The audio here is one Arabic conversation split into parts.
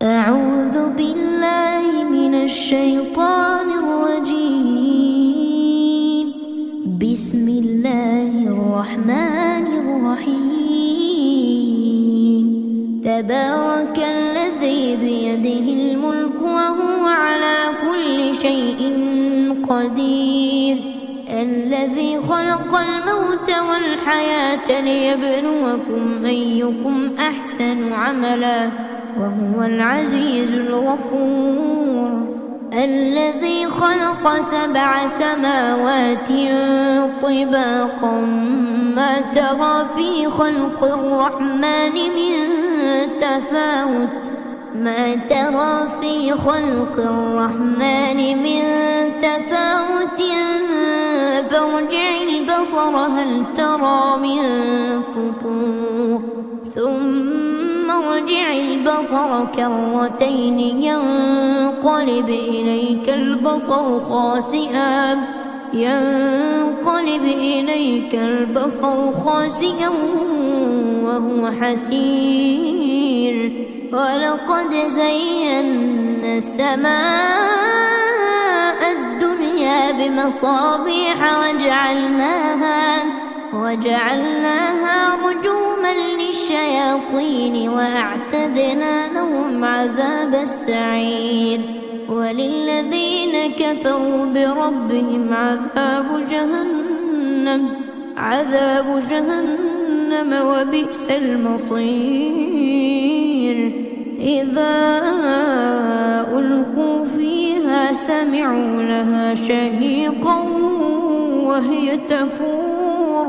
أعوذ بالله من الشيطان الرجيم. بسم الله الرحمن الرحيم. تبارك الذي بيده الملك وهو على كل شيء قدير. الذي خلق الموت والحياة ليبلوكم أيكم أحسن عملا وهو العزيز الغفور. الذي خلق 7 سماوات طباقا ما ترى في خلق الرحمن من تفاوت فارجع البصر هل ترى من فطور ثم ارجع البصر كرتين ينقلب إليك البصر خاسئا وهو حسير. ولقد زينا السماء الدنيا بمصابيح وجعلناها رجوما للشياطين وأعتدنا لهم عذاب السعير. وللذين كفروا بربهم عذاب جهنم وبئس المصير. إذا ألقوا فيها سمعوا لها شهيقا وهي تفور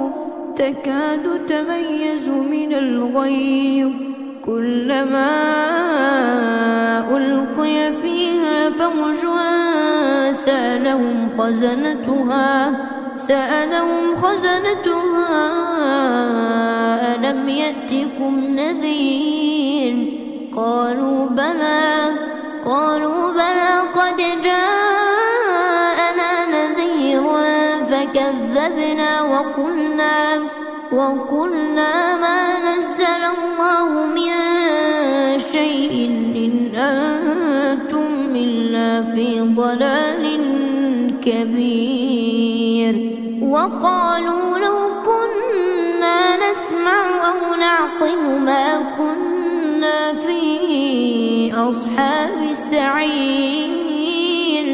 تكاد تميز من الغيظ. كلما ألقي فيها فوج سألهم خزنتها ألم يأتكم نذير؟ قالوا بلى قد جاءنا نذير فكذبنا وقلنا ما نزل الله من شيء إن أنتم إلا في ضلال كبير. وقالوا لو كنا نسمع أو نعقل ما كنا في أصحاب السعير.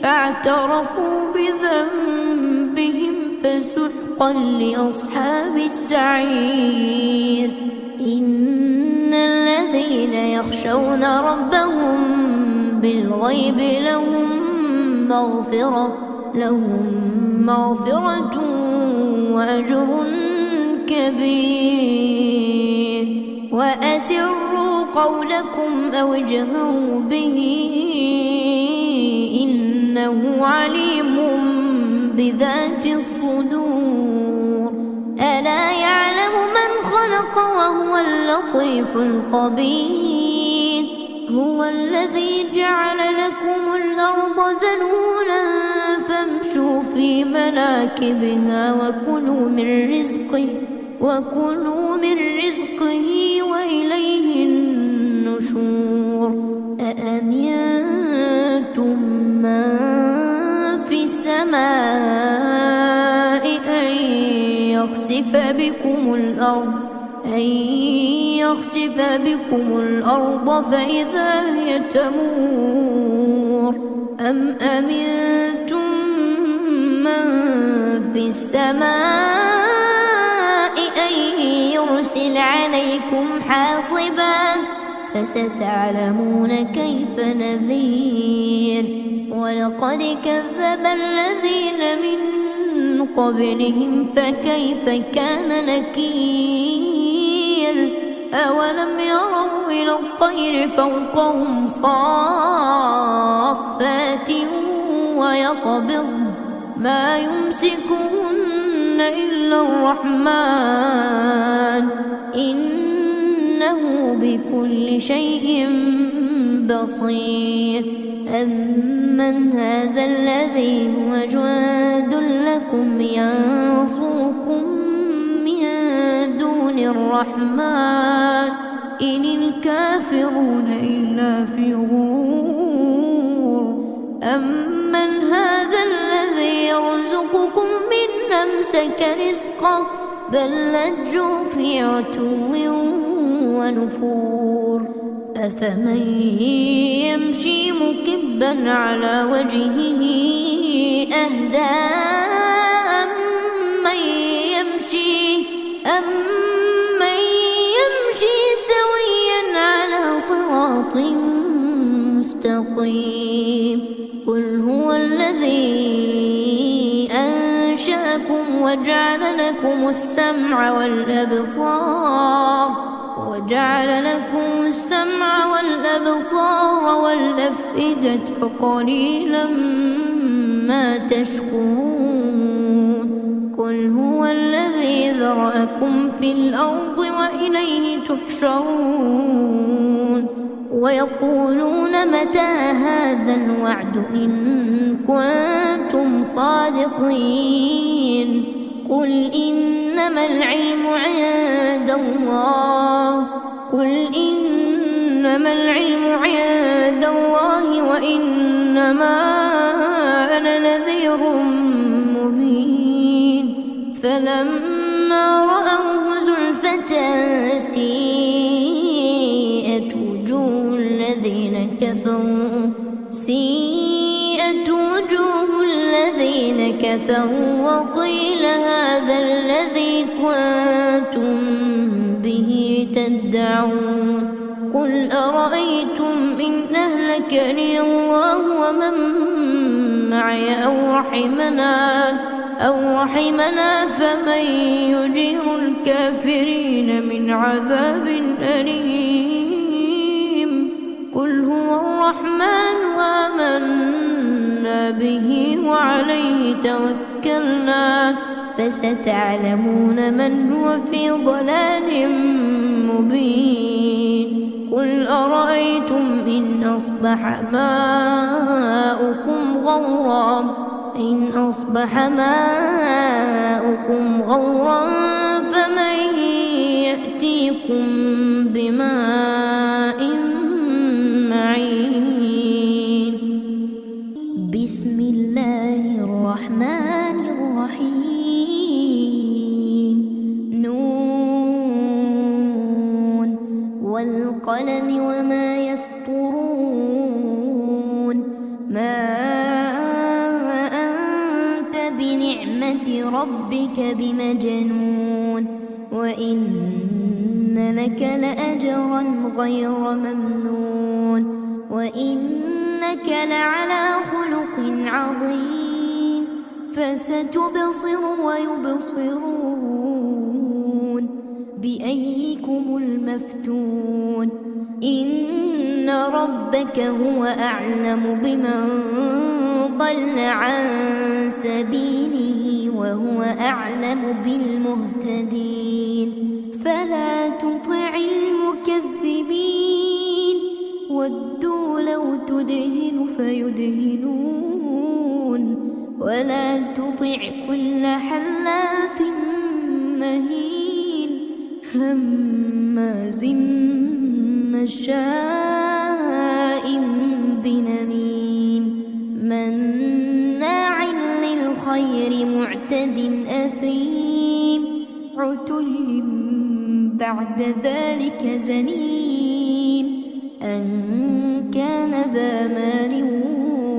فاعترفوا بذنبهم فسحقا لأصحاب السعير. إن الذين يخشون ربهم بالغيب لهم مغفرة وأجر كبير. وأسروا قولكم أو اجهروا به إنه عليم بذات الصدور. ألا يعلم من خلق وهو اللطيف الخبير. هو الذي جعل لكم الأرض ذلولا فامشوا في مناكبها وكلوا من رزقه وإليه النشور. أأمنتم من في السماء أن يخسف بكم الأرض فإذا هي تمور. أم أمنتم من في السماء أن يرسل عليكم حاصبا فستعلمون كيف نذير. ولقد كذب الذين من قبلهم فكيف كان نكير. أولم يروا إلى الطير فوقهم صافات ويقبض ما يمسكهن إلا الرحمن إنه بكل شيء بصير. أمن هذا الذي هو جند لكم ينصركم من دون الرحمن إن الكافرون إلا في غرور أمن هذا الذي يرزقكم من أمسك رزقه بل لجوا في عتو ونفور أفمن يمشي مكبا على وجهه أهدى أمن يمشي سويا على صراط مستقيم قل هو الذي أنشأكم وجعل لكم السمع والأبصار والأفئدة قليلا ما تشكرون قل هو الذي ذرأكم في الأرض وإليه تحشرون ويقولون متى هذا الوعد إن كنتم صادقين قل إنما العلم عند الله وإنما أنا نذير مبين فلما رأوه زلفة سيئت وجوه الذين كفروا وقيل هذا الذي كنتم به تدعون قل أرأيتم إن أهلكني الله ومن معي أو رحمنا فمن يجير الكافرين من عذاب أليم قل هو الرحمن آمنا به وعليه توكلنا فستعلمون من هو في ضلال مبين قل أرأيتم إن أصبح ماؤكم غورا فمن يأتيكم بماء معين بسم الله الرحمن الرحيم نون والقلم وما يسطرون ما أنت بنعمة ربك بمجنون وإن لك لأجرا غير ممنون وإنك لعلى خلق عظيم فستبصر ويبصرون بأيكم المفتون إن ربك هو أعلم بمن ضل عن سبيله وهو أعلم بالمهتدين فلا تطع المكذبين ودوا لو تدهن فيدهنون ولا تطع كل حلاف مهين هماز مشاء بنميم مناع للخير معتد أثيم عتل بعد ذلك زنيم أن كان ذا مال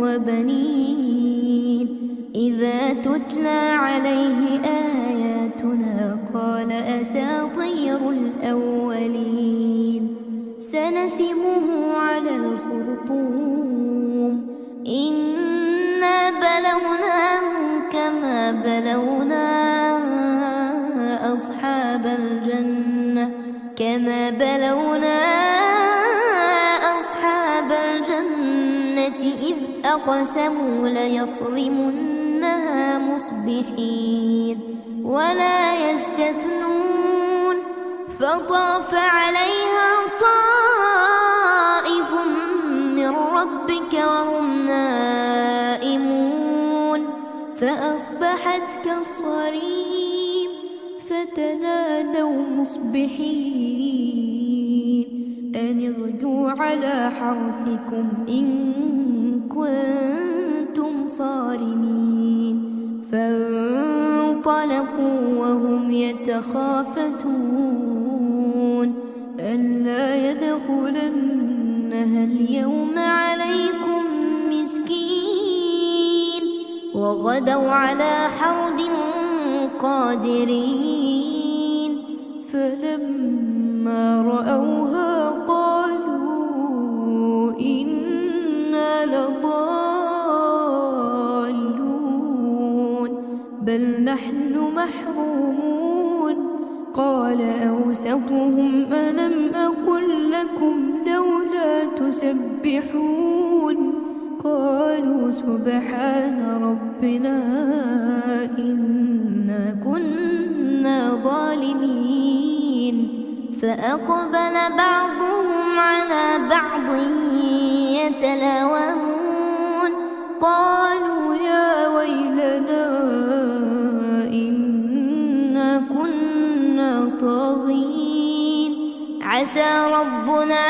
وبنين إذا تتلى عليه آياتنا قال أساطير الأولين سنسمه على الخرطوم إنا بلوناهم كما بلونا أصحاب الجنة إذ أقسموا ليصرمنها مصبحين ولا يستثنون فطاف عليها طائف من ربك وهم نائمون فأصبحت كالصريم فتنادوا مصبحين أن اغدوا على حرثكم إن كنتم صارمين فانطلقوا وهم يتخافتون ألا يدخلنها اليوم عليكم مسكين وغدوا على حرد قادرين فلما رأوها قالوا إنا لضالون بل نحن محرومون قال أوسطهم ألم أقل لكم لولا تسبحون قالوا سبحان ربنا إنا كنا ظالمين فأقبل بعضهم على بعض يتلاومون قالوا يا ويلنا إنا كنا طاغين عسى ربنا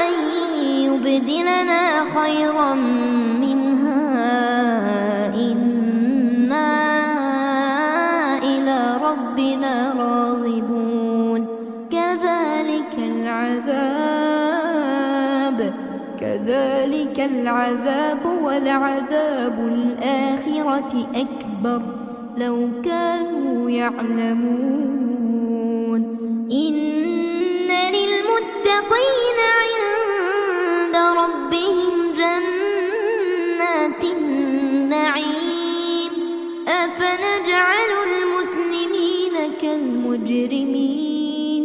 أن يبدلنا خيرا منها إنا إلى ربنا راغبون كذلك العذاب ولعذاب الآخرة أكبر لو كانوا يعلمون إن للمتقين عند ربهم جنات النعيم أفنجعل المسلمين كالمجرمين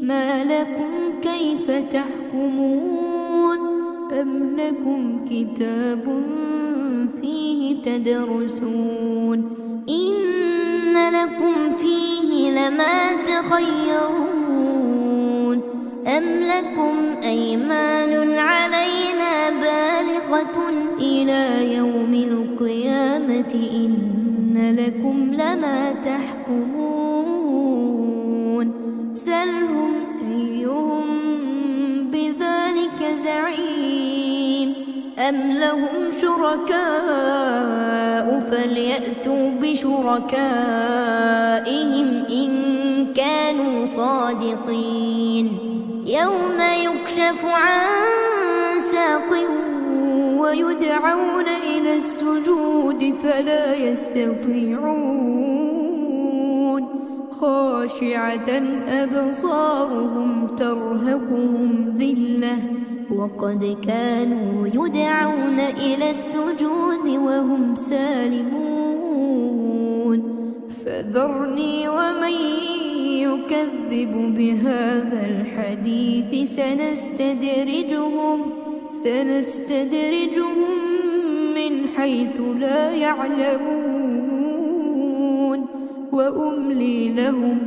ما لكم كيف تحكمون أم لكم كتاب فيه تدرسون إن لكم فيه لما تخيرون أم لكم أيمان علينا بالغة إلى يوم القيامة إن لكم لما تحكمون سلهم أيهم بذلك زعيم أم لهم شركاء فليأتوا بشركائهم إن كانوا صادقين يوم يكشف عن ساق ويدعون إلى السجود فلا يستطيعون خاشعة أبصارهم ترهقهم ذلة وقد كانوا يدعون إلى السجود وهم سالمون فذرني ومن يكذب بهذا الحديث سنستدرجهم من حيث لا يعلمون وأملي لهم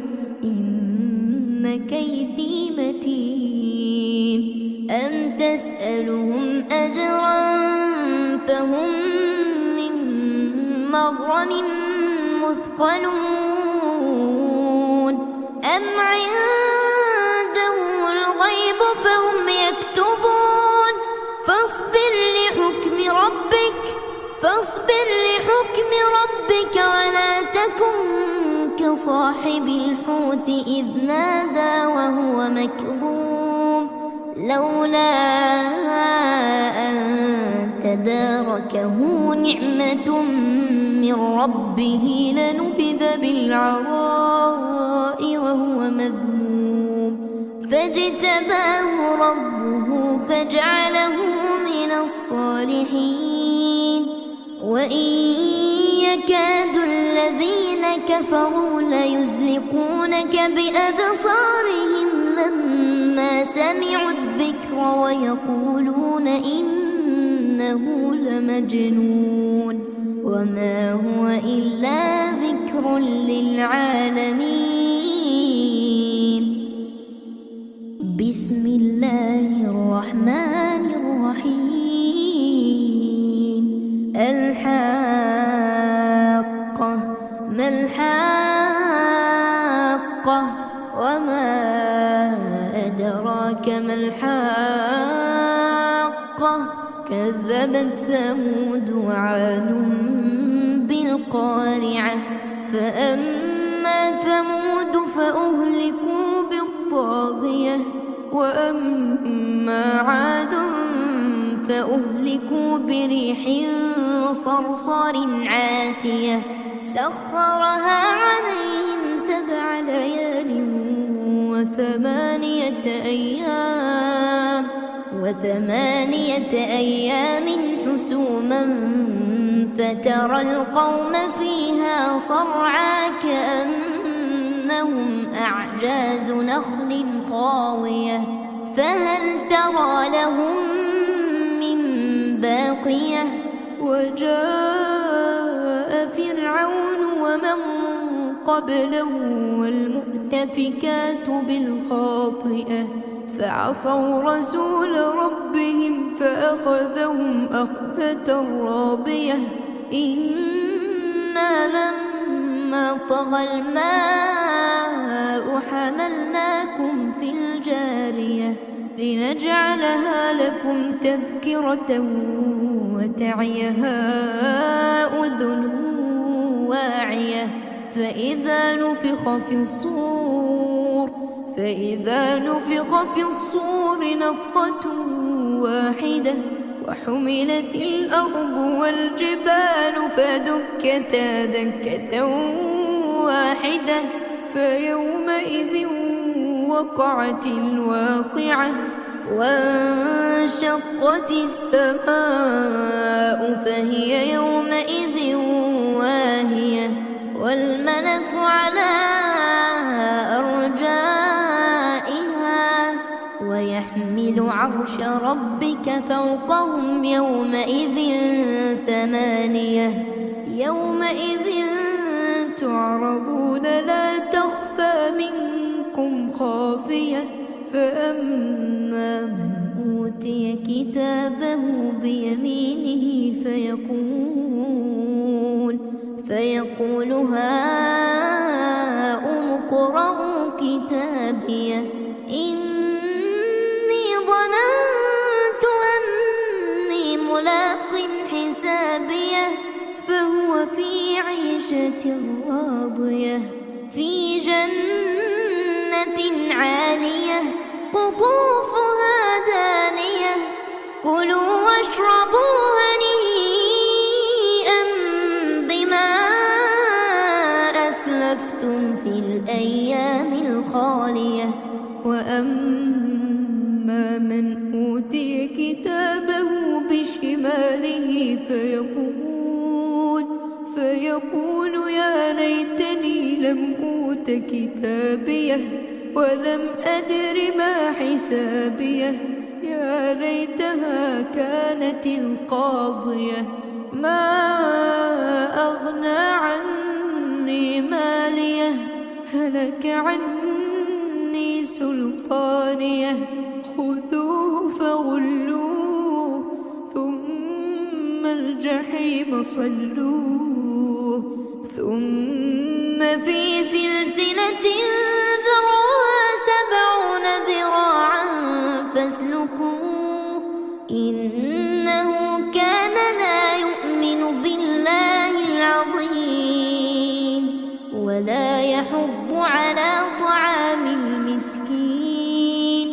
إن كيدي متين أم تسألهم أجرا فهم من مغرم مثقلون أم عندهم الغيب فهم يكتبون فاصبر لحكم ربك ولا تكن كصاحب الحوت إذ نادى وهو مكظوم لولا أن تداركه نعمة من ربه لنبذ بالعراء وهو مذموم فاجتباه ربه فجعله من الصالحين وإن يكاد الذين كفروا ليزلقونك بأبصارهم لما سمعوا الذكر ويقولون إنه لمجنون وما هو إلا ذكر للعالمين بسم الله الرحمن الرحيم الحاقة ما الحاقة وما أدراك كذبت ثمود وعاد بالقارعة فأما ثمود فأهلكوا بالطاغية وأما عاد فأهلكوا بريح صرصر عاتية سخرها عليهم 7 ليال وثمانية أيام حسوما فترى القوم فيها صرعى كأنهم أعجاز نخل خاوية فهل ترى لهم من باقية وجاء فرعون ومن قبله والمؤتفكات بالخاطئة فعصوا رسول ربهم فأخذهم أخذة رابية إنا لما طغى الماء حملناكم في الجارية لنجعلها لكم تذكرة وتعيها أذن واعية فإذا نفخ في الصور نفخة واحدة وحملت الأرض والجبال فدكتا دكة واحدة فيومئذ وقعت الواقعة وانشقت السماء فهي يومئذ واهية والملك على أرجائها ويحمل عرش ربك فوقهم يومئذ 8 يومئذ تعرضون لا تخفى منكم خافية فأما من أوتي كتابه بيمينه فيقول هاؤم اقرءوا كتابيه إني ظننت أني ملاق حسابيه فهو في عيشة راضية في جنة عالية قطوفها دانية كلوا واشربوا هنيئا بما أسلفتم في الأيام الخالية وأما من أوتي كتابه بشماله فيقول يا ليتني لم أوت كتابيه ولم أدر ما حسابيه يا ليتها كانت القاضية ما أغنى عني ماليه هلك عني سلطانيه خذوه فغلوه ثم الجحيم صلوه ثم في سلسلة ذرعها 70 ذراعا فاسلكوه إنه كان لا يؤمن بالله العظيم ولا يحض على طعام المسكين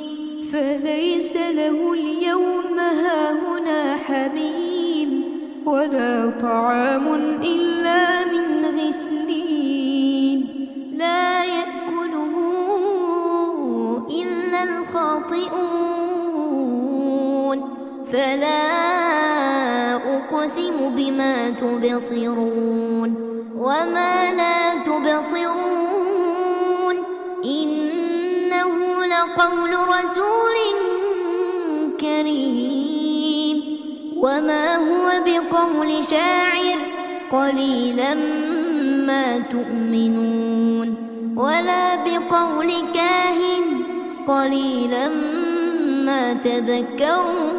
فليس له اليوم هاهنا حميم ولا طعام إلا من غسلين لا يأكله إلا الخاطئون فلا أقسم بما تبصرون وما لا تبصرون إنه لقول رسول كريم وما هو بقول شاعر قليلا ما تؤمنون ولا بقول كاهن قليلا ما تذكرون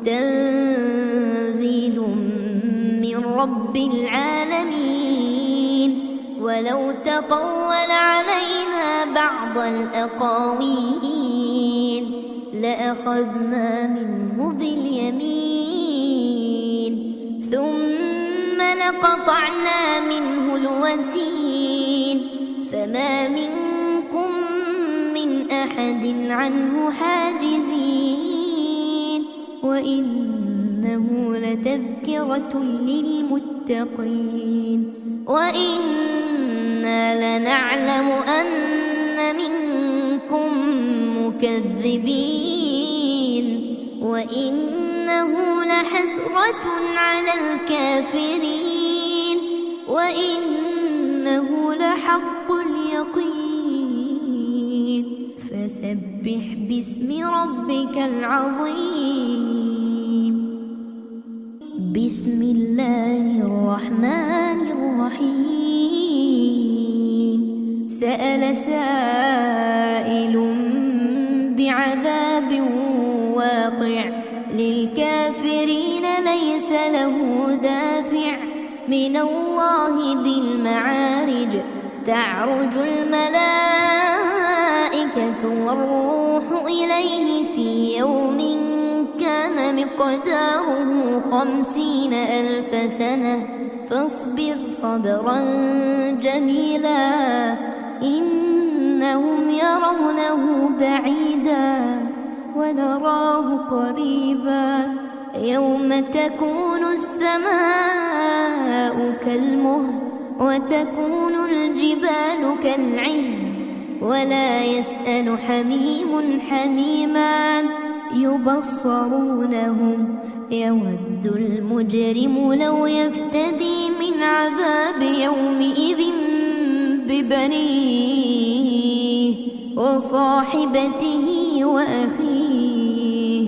تنزيل من رب العالمين ولو تقول علينا بعض الأقاويل لأخذنا منه باليمين ثم لقطعنا منه الوتين فما منكم من أحد عنه حاجزين وإنه لتذكرة للمتقين وإنا لنعلم أن منكم مكذبين وإنه لحسرة على الكافرين وإنه لحق اليقين فسبح باسم ربك العظيم بسم الله الرحمن الرحيم سأل سائل بعذاب واقع للكافرين ليس له دافع من الله ذي المعارج تعرج الملائكة والروح إليه في يوم كان مقداره 50,000 سنة فاصبر صبرا جميلا إنهم يرونه بعيدا ونراه قريبا يوم تكون السماء كالمهل وتكون الجبال كالعهن ولا يسأل حميم حميما يبصرونهم يود المجرم لو يفتدي من عذاب يومئذ ببنيه وصاحبته وأخيه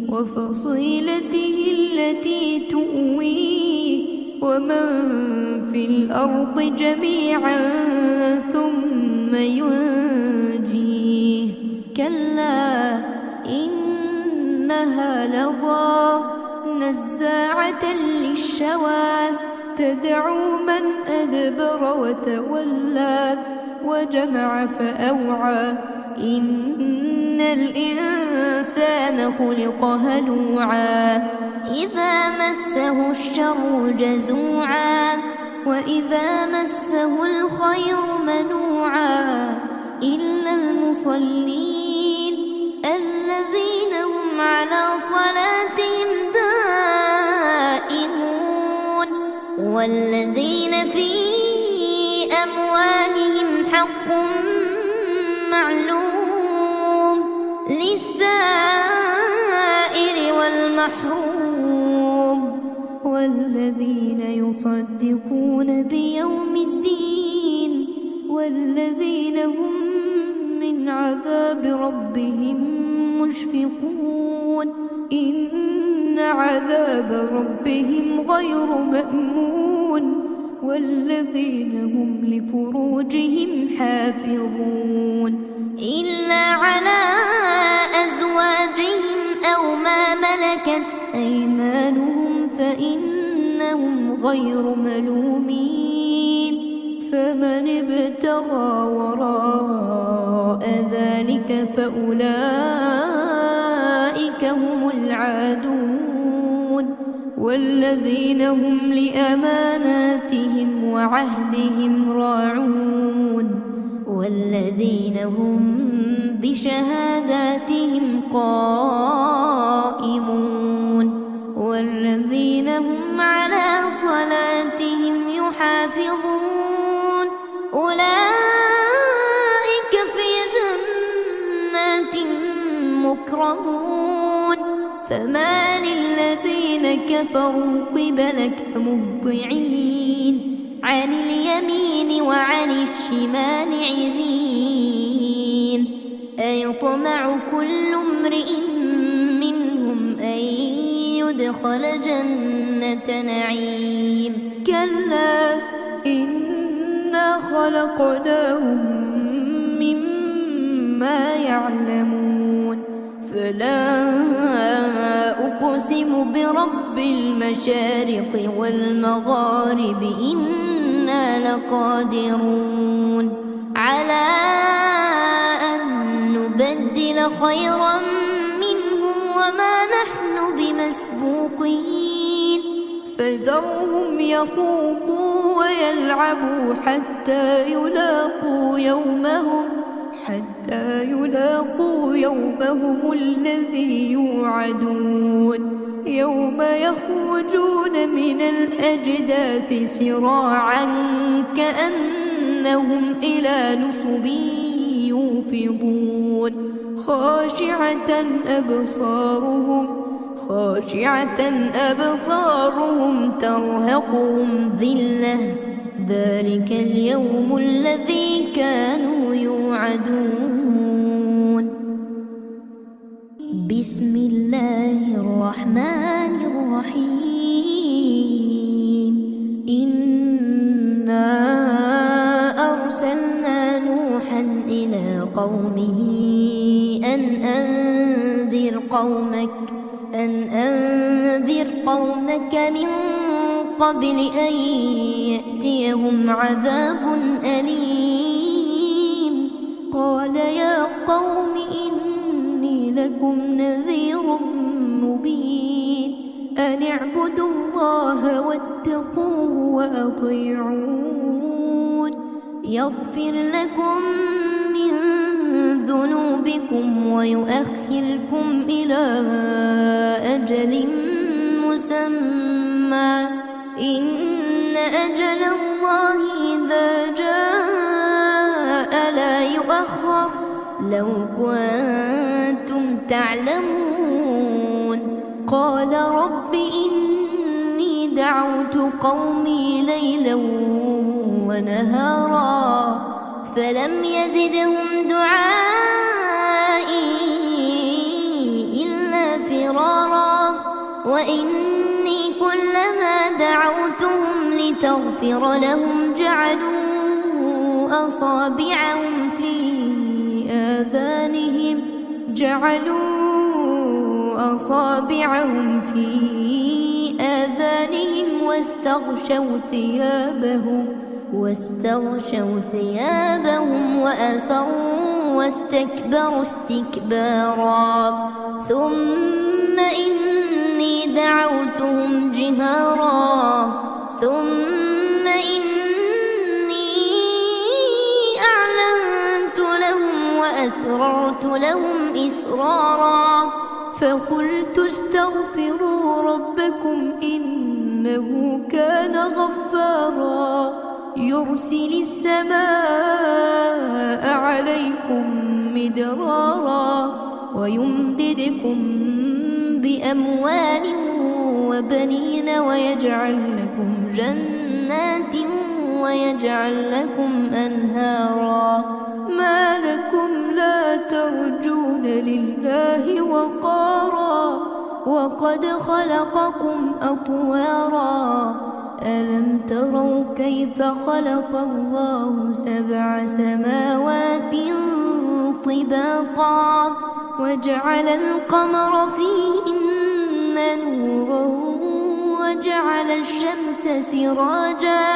وفصيلته التي تؤويه ومن في الأرض جميعا ثم ينجيه كلا إنها لظى نزاعة للشوى تدعو من أدبر وتولى وجمع فأوعى إن الإنسان خلق هلوعا إذا مسه الشر جزوعا وإذا مسه الخير منوعا إلا المصلين الذين هم على صلاتهم دائمون والذين في أموالهم حق معلوم للسائل والمحروم والذين يصدقون بيوم الدين والذين هم من عذاب ربهم مشفقون إن عذاب ربهم غير مأمون والذين هم لفروجهم حافظون إلا على أزواجهم أو ما ملكت أيمانهم فإنهم غير ملومين فمن ابتغى وراء ذلك فأولئك هم العادون والذين هم لأماناتهم وعهدهم راعون والذين هم بشهاداتهم قائمون والذين هم على صلاتهم يحافظون أولئك في جنات مكرمون فما للذين كفروا قبلك مهطعين عن اليمين وعن الشمال عزين أيطمع كل امرئ منهم أن يدخل جنة نعيم كلا إنا خلقناهم مما يعلمون فلا أقسم برب المشارق والمغارب إنا لقادرون على أن نبدل خيرا مسبوقين فذرهم يخوضوا ويلعبوا حتى يلاقوا يومهم الذي يوعدون يوم يخرجون من الأجداث سراعا كأنهم إلى نصب يوفضون خاشعة أبصارهم ترهقهم ذلة ذلك اليوم الذي كانوا يوعدون. بسم الله الرحمن الرحيم. إنا أرسلنا نوحا إلى قومه أن أنذر قومك من قبل أن يأتيهم عذاب أليم. قال يا قوم إني لكم نذير مبين أن اعبدوا الله واتقوه وأطيعون يغفر لكم من ذنوبكم ويؤخركم إلى أجل مسمى إن أجل الله إذا جاء لا يؤخر لو كنتم تعلمون. قال رب إني دعوت قومي ليلا ونهارا فلم يزدهم دعائي إلا فرارا وإني كلما دعوتهم لتغفر لهم جعلوا أصابعهم في آذانهم واستغشوا ثيابهم وأسروا واستكبروا استكبارا. ثم إني دعوتهم جهارا ثم إني أعلنت لهم وأسررت لهم إسرارا. فقلت استغفروا ربكم إنه كان غفارا يرسل السماء عليكم مدرارا ويمددكم بأموال وبنين ويجعل لكم جنات ويجعل لكم أنهارا. ما لكم لا ترجون لله وقارا وقد خلقكم أطوارا. ألم تروا كيف خلق الله 7 سماوات طباقا وجعل القمر فيهن نورا وجعل الشمس سراجا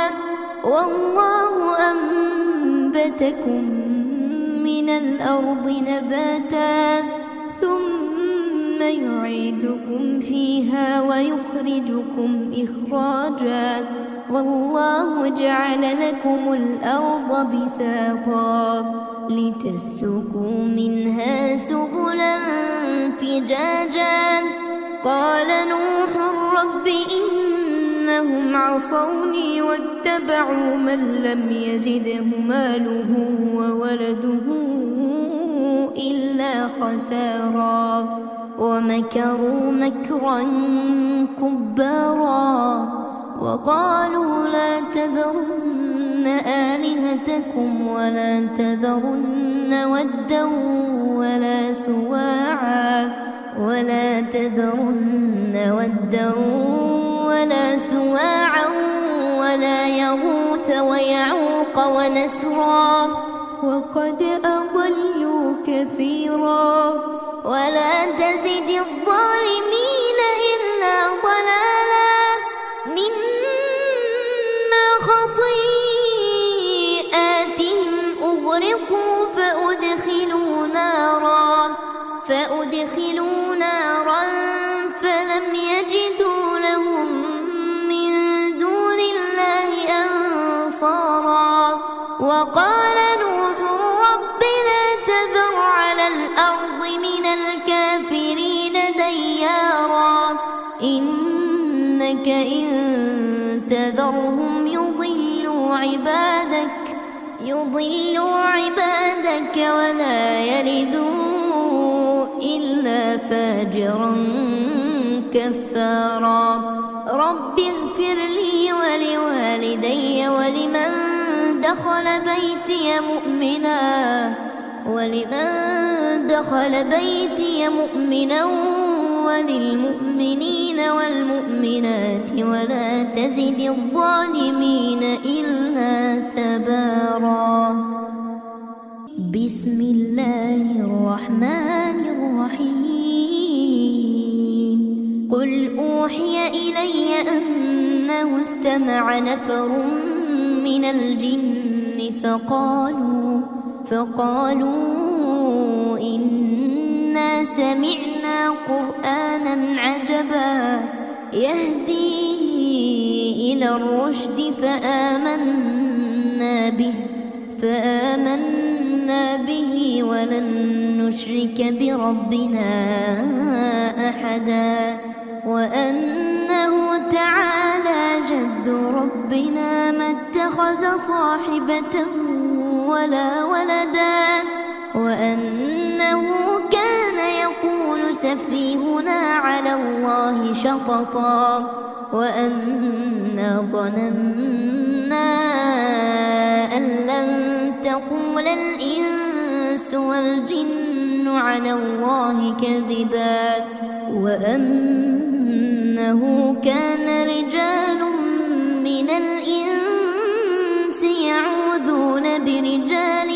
والله أنبتكم من الأرض نباتا ثم يعيدكم فيها ويخرجكم إخراجا والله جعل لكم الأرض بساطا لتسلكوا منها سبلا فجاجا. قال نوح رب إنهم عصوني واتبعوا من لم يزده ماله وولده إلا خسارا ومكروا مكرا كبارا وقالوا لا تذرن آلهتكم ولا تذرن ودا ولا سواعا ولا يغوث ويعوق ونسرا وقد أضلوا كثيرا ولا تزد الظالمين إلا ضلالا مما خطيئاتهم أغرقوا فأدخلوا نارا فلم إنك إن تذرهم يضلوا عبادك ولا يلدوا إلا فاجرا كفارا. رب اغفر لي ولوالدي ولمن دخل بيتي مؤمنا وللمؤمنين والمؤمنات ولا تزد الظالمين إلا تبارا. بسم الله الرحمن الرحيم. قل أوحي إلي أنه استمع نفر من الجن فقالوا إنا سمعنا قرآنا عجبا يهدي إلى الرشد فآمنا به ولن نشرك بربنا أحدا وأنه تعالى جد ربنا ما اتخذ صاحبة ولا ولدا وأنه كان يقول سفيهنا على الله شططا وأنا ظننا أن لن تقول الإنس والجن على الله كذبا وأنه كان رجال من الإنس يعوذون برجال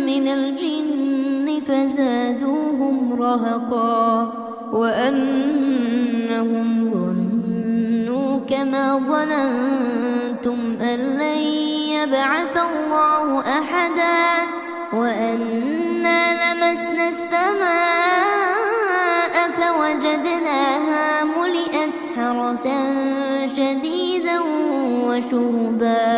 من الجن فزادوهم رهقا وأنهم ظنوا كما ظننتم أن لن يبعث الله أحدا وأنا لمسنا السماء فوجدناها ملئت حرسا شديدا وشهبا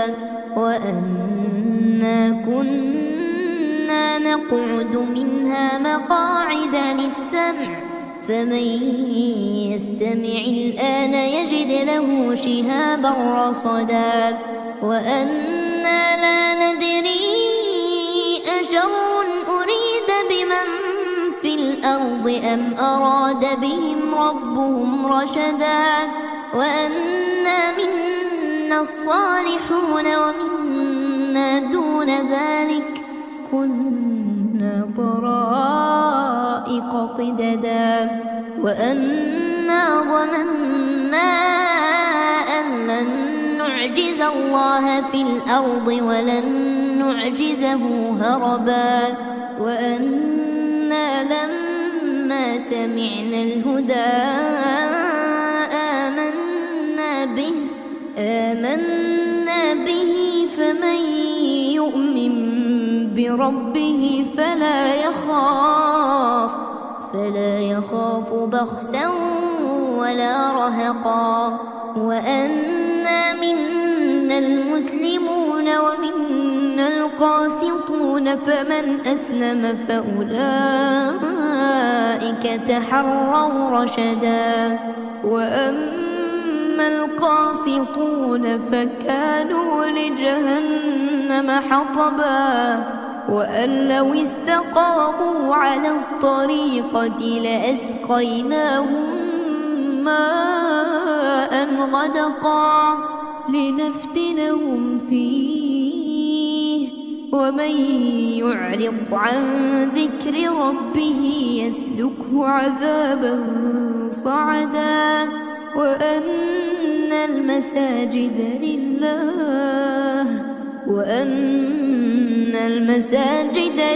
وأنا كنا نقعد منها مقاعد للسمع فمن يستمع الآن يجد له شهابا رصدا وأنا لا ندري أشر أريد بمن في الأرض أم أراد بهم ربهم رشدا وأنا منا الصالحون ومنا دون ذلك كنا طرائق قددا وأنا ظننا أن لن نعجز الله في الأرض ولن نعجزه هربا وأنا لما سمعنا الهدى آمنا به فمن يؤمن بربه فلا يخاف بخسا ولا رهقا وأنا منا المسلمون ومنا القاسطون فمن أسلم فأولئك تحروا رشدا وأما القاسطون فكانوا لجهنم حطبا وأن لو استقاموا على الطريقة لأسقيناهم ماء غدقا لنفتنهم فيه ومن يعرض عن ذكر ربه يسلكه عذابا صعدا وأن المساجد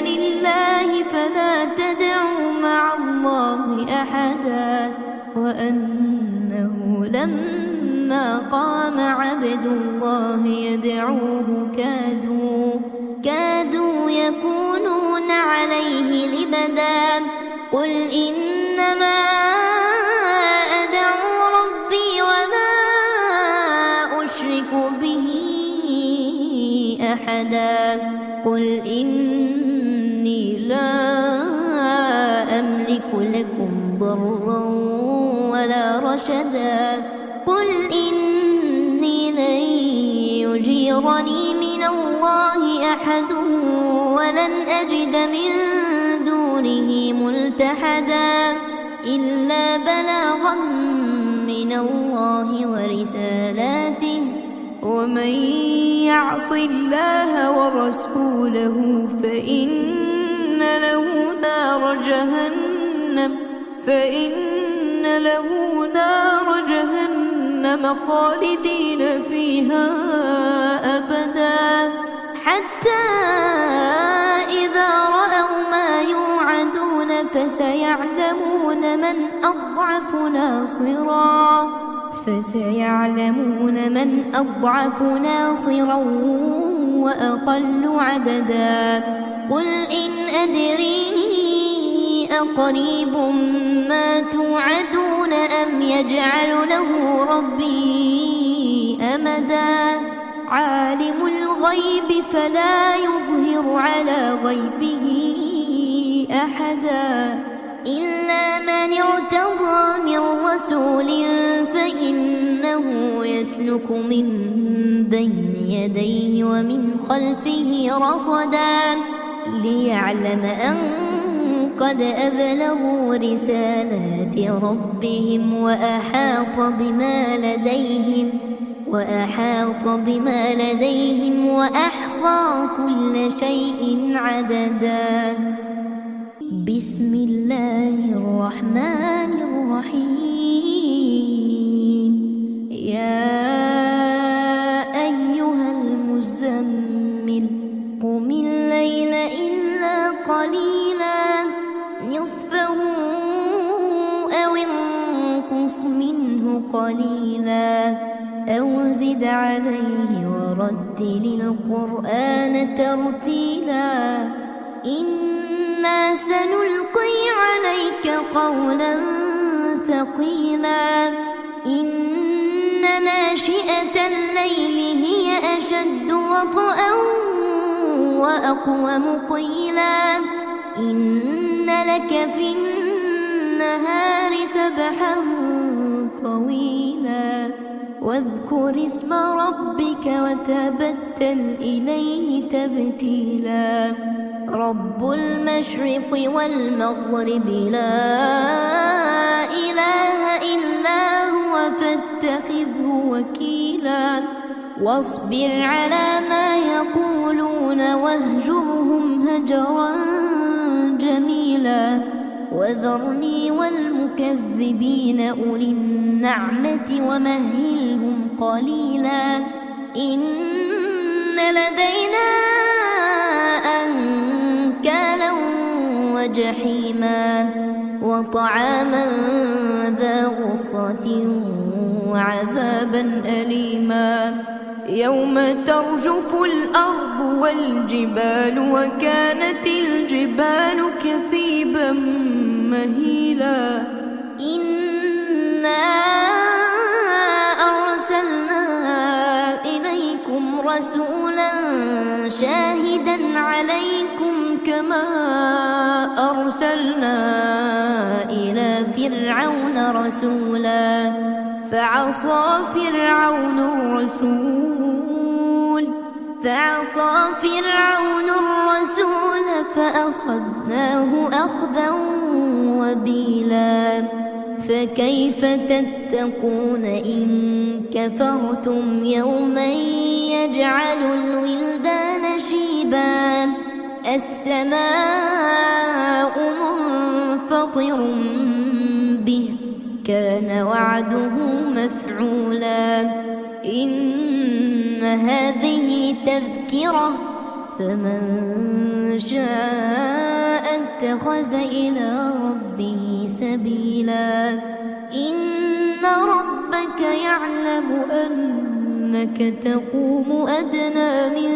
لله فلا تدعوا مع الله أحدا وأنه لما قام عبد الله يدعوه كادوا يكونون عليه لبدا قل إنما أدعو ربي ولا أشرك به أحدا قل إني لا أملك لكم ضرا ولا رشدا قل إني لن يجيرني من الله أحد ولن أجد من دونه ملتحدا إلا بلاغا من الله ورسالاته ومن يعص الله ورسوله فإن له نار جهنم خالدين فيها أبدا حتى إذا رأوا ما يوعدون فسيعلمون من أضعف ناصرا وأقل عددا قل إن أدري أقريب ما توعدون أم يجعل له ربي أمدا عالم الغيب فلا يظهر على غيبه أحدا إلا من ارتضى من رسول فإنه يسلك من بين يديه ومن خلفه رصدا ليعلم أن قد أبلغوا رسالات ربهم وأحاط بما لديهم وأحصى كل شيء عددا بسم الله الرحمن الرحيم يا أيها المزمل قم الليل إلا قليلا نصفه أو انقص منه قليلا أو زد عليه ورتل القرآن ترتيلا إنا سنلقي عليك قولا ثقيلا إن ناشئة الليل هي أشد وطئا وأقوم قيلا إن لك في النهار سبحا طويلا واذكر اسم ربك وتبتل إليه تبتيلا رب المشرق والمغرب لا إله إلا هو فاتخذه وكيلا واصبر على ما يقولون واهجرهم هجرا جميلا وذرني والمكذبين أولي النعمة ومهلهم قليلا إن لدينا أنكالا وجحيما وطعاما ذا غصة وعذابا أليما يوم ترجف الأرض والجبال وكانت الجبال كثيبا مهيلا إنا أرسلنا إليكم رسولا شاهدا عليكم كما أرسلنا إلى فرعون رسولا فعصى فرعون الرسول فأخذناه أخذا وبيلا فكيف تتقون إن كفرتم يوما يجعل الولدان شيبا السماء منفطر به كان وعده مفعولا إن هذه تذكرة فمن شاء اتخذ إلى ربه سبيلا إن ربك يعلم أنك تقوم أدنى من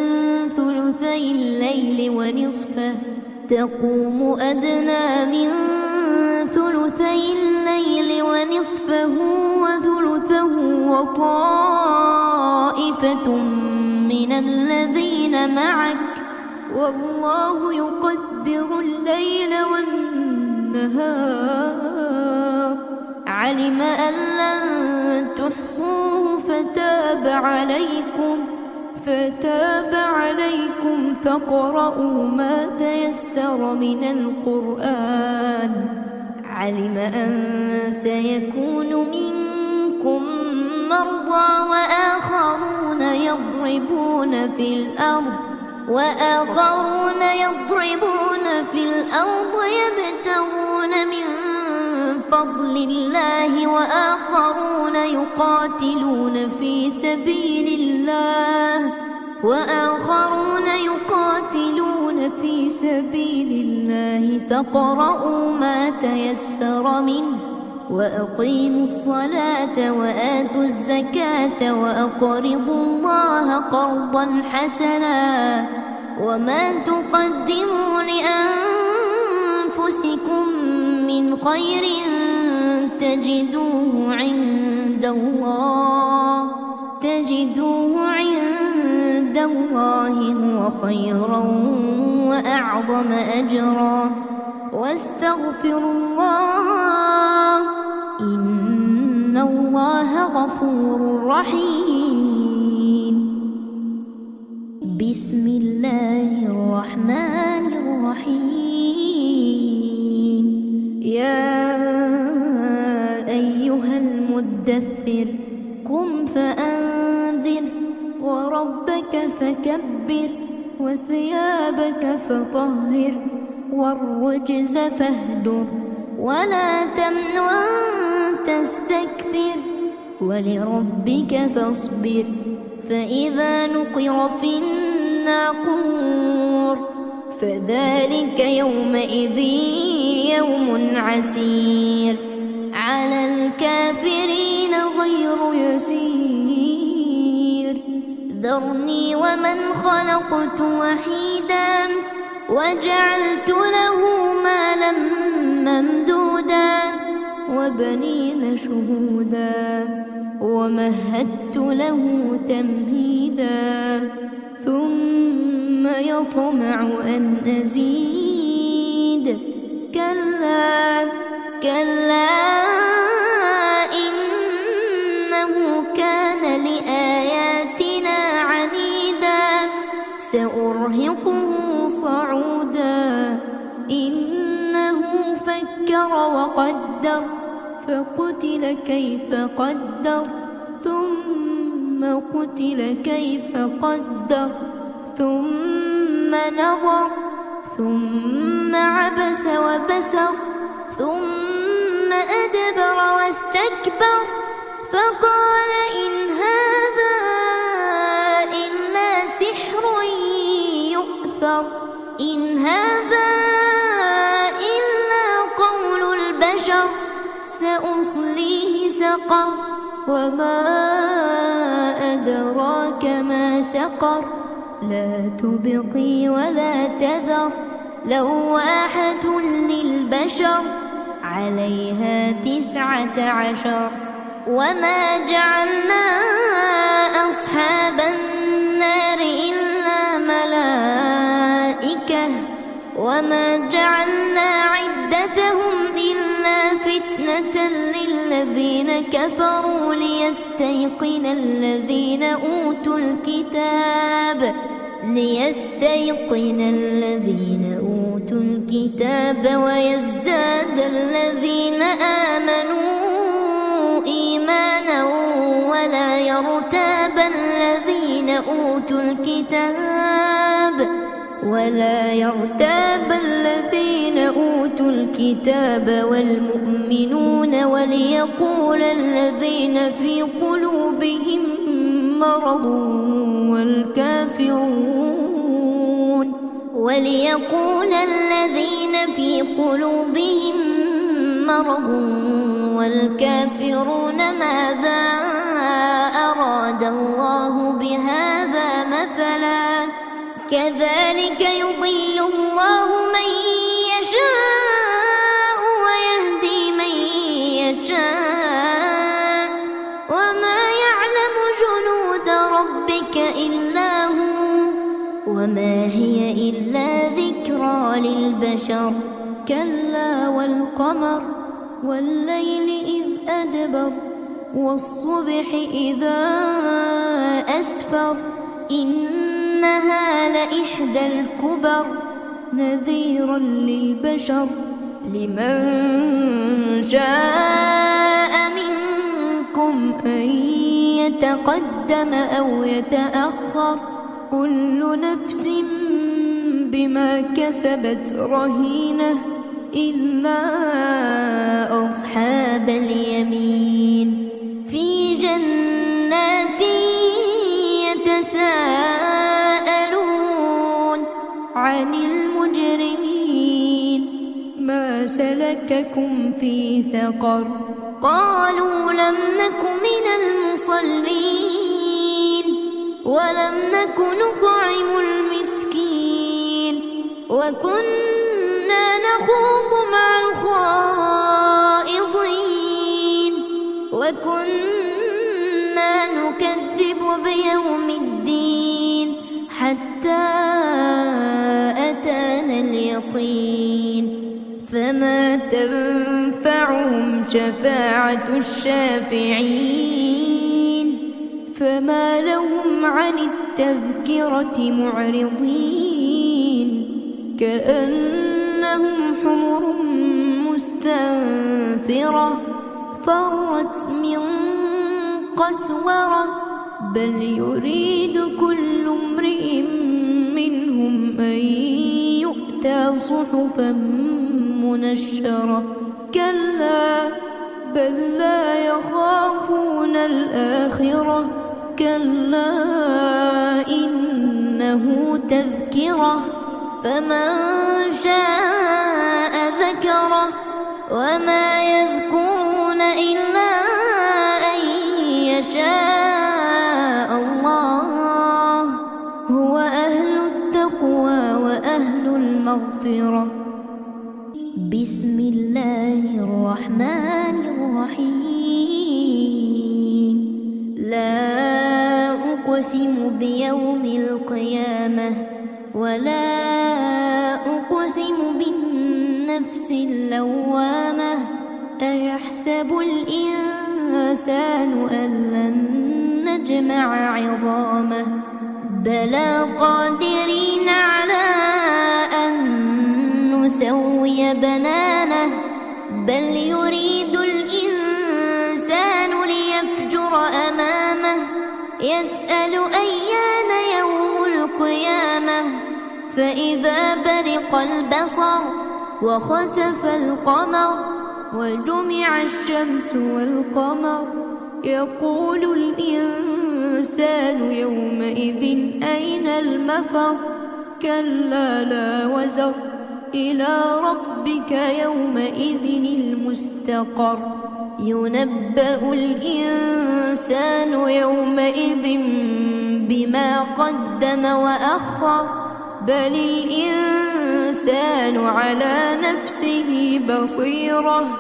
ثلثي الليل ونصفه وثلثه وطائفة من الذين معك والله يقدر الليل والنهار علم أن لن تحصوه فتاب عليكم فاقرؤوا ما تيسر من القرآن. علم أن سيكون منكم مرضى وآخرون يضربون في الأرض يبتغون من فضل الله وآخرون يقاتلون في سبيل الله فاقرؤوا ما تيسر منه وأقيموا الصلاة وآتوا الزكاة وأقرضوا الله قرضا حسنا وما تقدموا لأنفسكم من خير تجدوه عند الله هو خيرا وأعظم أجرا واستغفروا الله إن الله غفور رحيم. بسم الله الرحمن الرحيم. يا أيها المدثر قم فأنذر وربك فكبر وثيابك فطهر والرجز فاهجر ولا تمنن تستكثر ولربك فاصبر فإذا نقر في الناقور فذلك يومئذ يوم عسير على الكافرين غير يسير. ذرني ومن خلقت وحيدا وجعلت له مالا ممدودا وبنين شهودا ومهدت له تمهيدا ثم يطمع أن أزيد كلا إنه كان لآياتنا عنيدا سأرهقه صعودا إنه فكر وقدر فقتل كيف قدر ثم قتل كيف قدر ثم نظر ثم عبس وبسر ثم أدبر واستكبر فقال إن هذا إلا سحر يؤثر إن هذا إلا قول البشر سأصليه سقر وما أدراك ما سقر لا تبقي ولا تذر لواحة للبشر عليها 19 وما جعلنا أصحاب النار إلا ملائكة وما جعلنا عدتهم إلا فتنة للذين كفروا ليستيقن الذين أوتوا الكتاب ويزداد الذين آمنوا إيمانا ولا يرتاب الذين أوتوا الكتاب والمؤمنون وليقول الذين في قلوبهم مرض والكافرون ماذا أراد الله بهذا مثلا كذلك يضل الله من يشاء ويهدي من يشاء وما يعلم جنود ربك إلا هو وما هي إلا ذكرى للبشر كلا والقمر والليل إذ أدبر والصبح إذا أسفر إنها لإحدى الكبر نذيرا للبشر لمن شاء منكم أن يتقدم أو يتأخر كل نفس بما كسبت رهينة إلا أصحاب اليمين في جنات يتساءلون عن المجرمين ما سلككم في سقر قالوا لم نك من المصلين ولم نك نطعم المسكين وكنا نخوض مع الخائضين وكنا نكذب بيوم الدين حتى أتانا اليقين فما تنفعهم شفاعة الشافعين فما لهم عن التذكرة معرضين كأنهم حمر مستنفرة فرت من قسورة بل يريد كل امرئ منهم أن يؤتى صحفا منشرة كلا بل لا يخافون الآخرة كلا إنه تذكرة فمن شاء ذكره وما يذكرون إلا أن يشاء الله هو أهل التقوى وأهل المغفرة بسم الله الرحمن الرحيم لا أقسم بيوم القيامة ولا أقسم بالنفس اللوامة أيحسب الإنسان أن لن نجمع عظامه بلى قادرين على أن نسوي بنانه بل يريد الإنسان ليفجر أمامه يسأل أيان يوم القيامة فإذا برق البصر وخسف القمر وجمع الشمس والقمر يقول الإنسان يومئذ أين المفر كلا لا وزر إلى ربك يومئذ المستقر ينبأ الإنسان يومئذ بما قدم وأخر بل الإنسان على نفسه بصيرة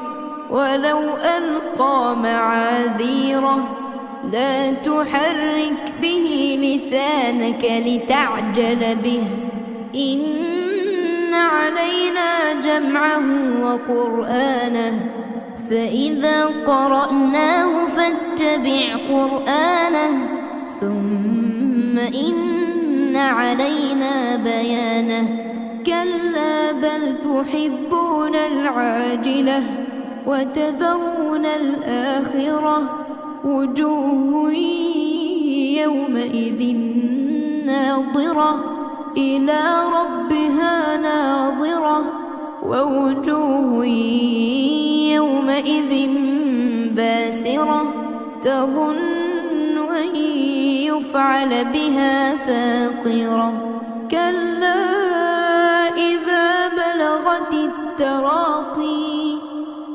ولو ألقى معاذيره لا تحرك به لسانك لتعجل به إن علينا جمعه وقرآنه فإذا قرأناه فاتبع قرآنه ثم إن علينا بيانه كلا بل تحبون العاجلة وتذرون الآخرة وجوه يومئذ ناظرة إلى ربها ناظرة ووجوه يومئذ باسرة تظن أن يفعل بها فاقرة كلا إذا بلغت التراقي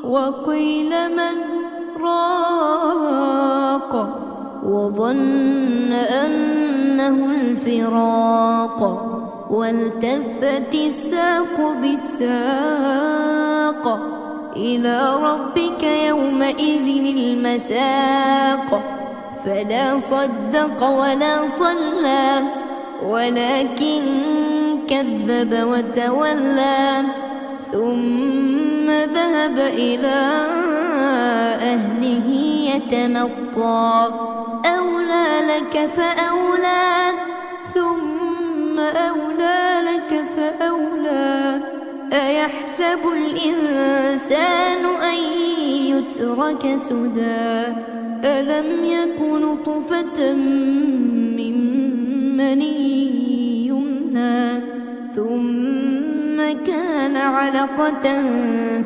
وقيل من راق وظن أنه الفراق والتفت الساق بالساق إلى ربك يومئذ المساق فلا صدق ولا صلى ولكن كذب وتولى ثم ذهب إلى أهله يتمطى أولى لك فأولى ثم أولى لك فأولى أيحسب الإنسان أن يترك سدى ألم يك نطفة من مني يمنى ثم كان علقة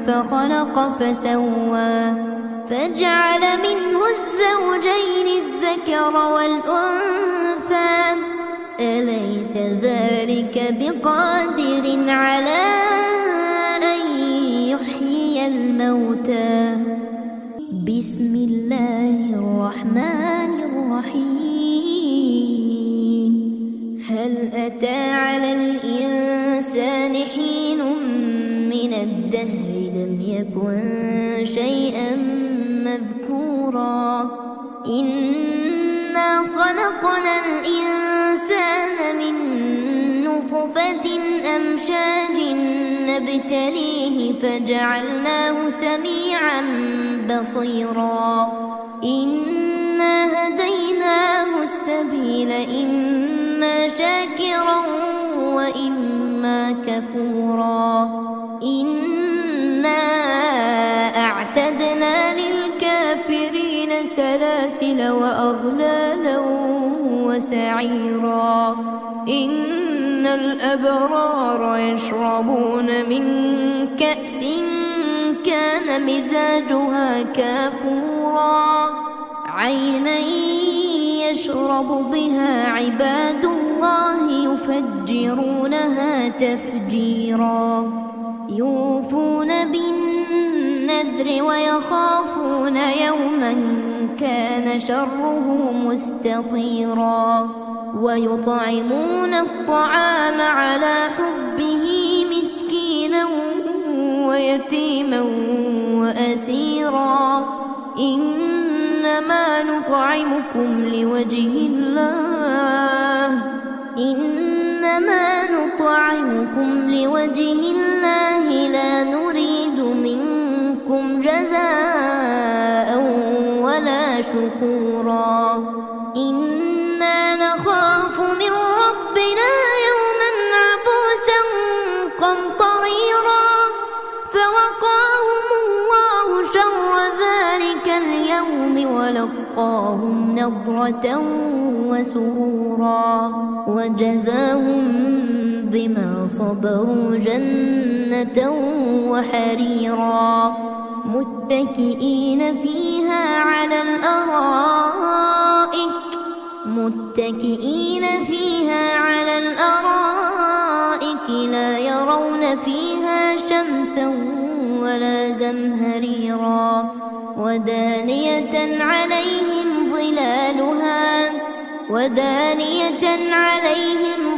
فخلق فسوى فجعل منه الزوجين الذكر والأنثى أليس ذلك بقادر على أن يحيي الموتى بسم الله الرحمن الرحيم هل أتى على الإنسان حين من الدهر لم يكن شيئا مذكورا إنا خلقنا الإنسان من نطفة أمشاج نبتليه فجعلناه سميعا بصيرا إنا هديناه السبيل إما شاكرا وإما كفورا إنا أعتدنا للكافرين سلاسل وأغلالا وسعيرا إن الأبرار يشربون من كأس كان مزاجها كافورا عينا يشرب بها عباد الله يفجرونها تفجيرا يوفون بالنذر ويخافون يوما كان شره مستطيرا ويطعمون الطعام على حبه مسكينا ويتيما وأسيرا إنما نطعمكم لوجه الله لا نريد منكم جزاء ولا شكورا إنا نخاف من ربنا يوما عبوسا قمطريرا فوقاهم الله شر ذلك اليوم ولقاهم نضرة وسرورا وجزاهم بما صبروا جنة وحريرا متكئين فيها على الأرائك لا يرون فيها شمسا ولا زمهريرا ودانية عليهم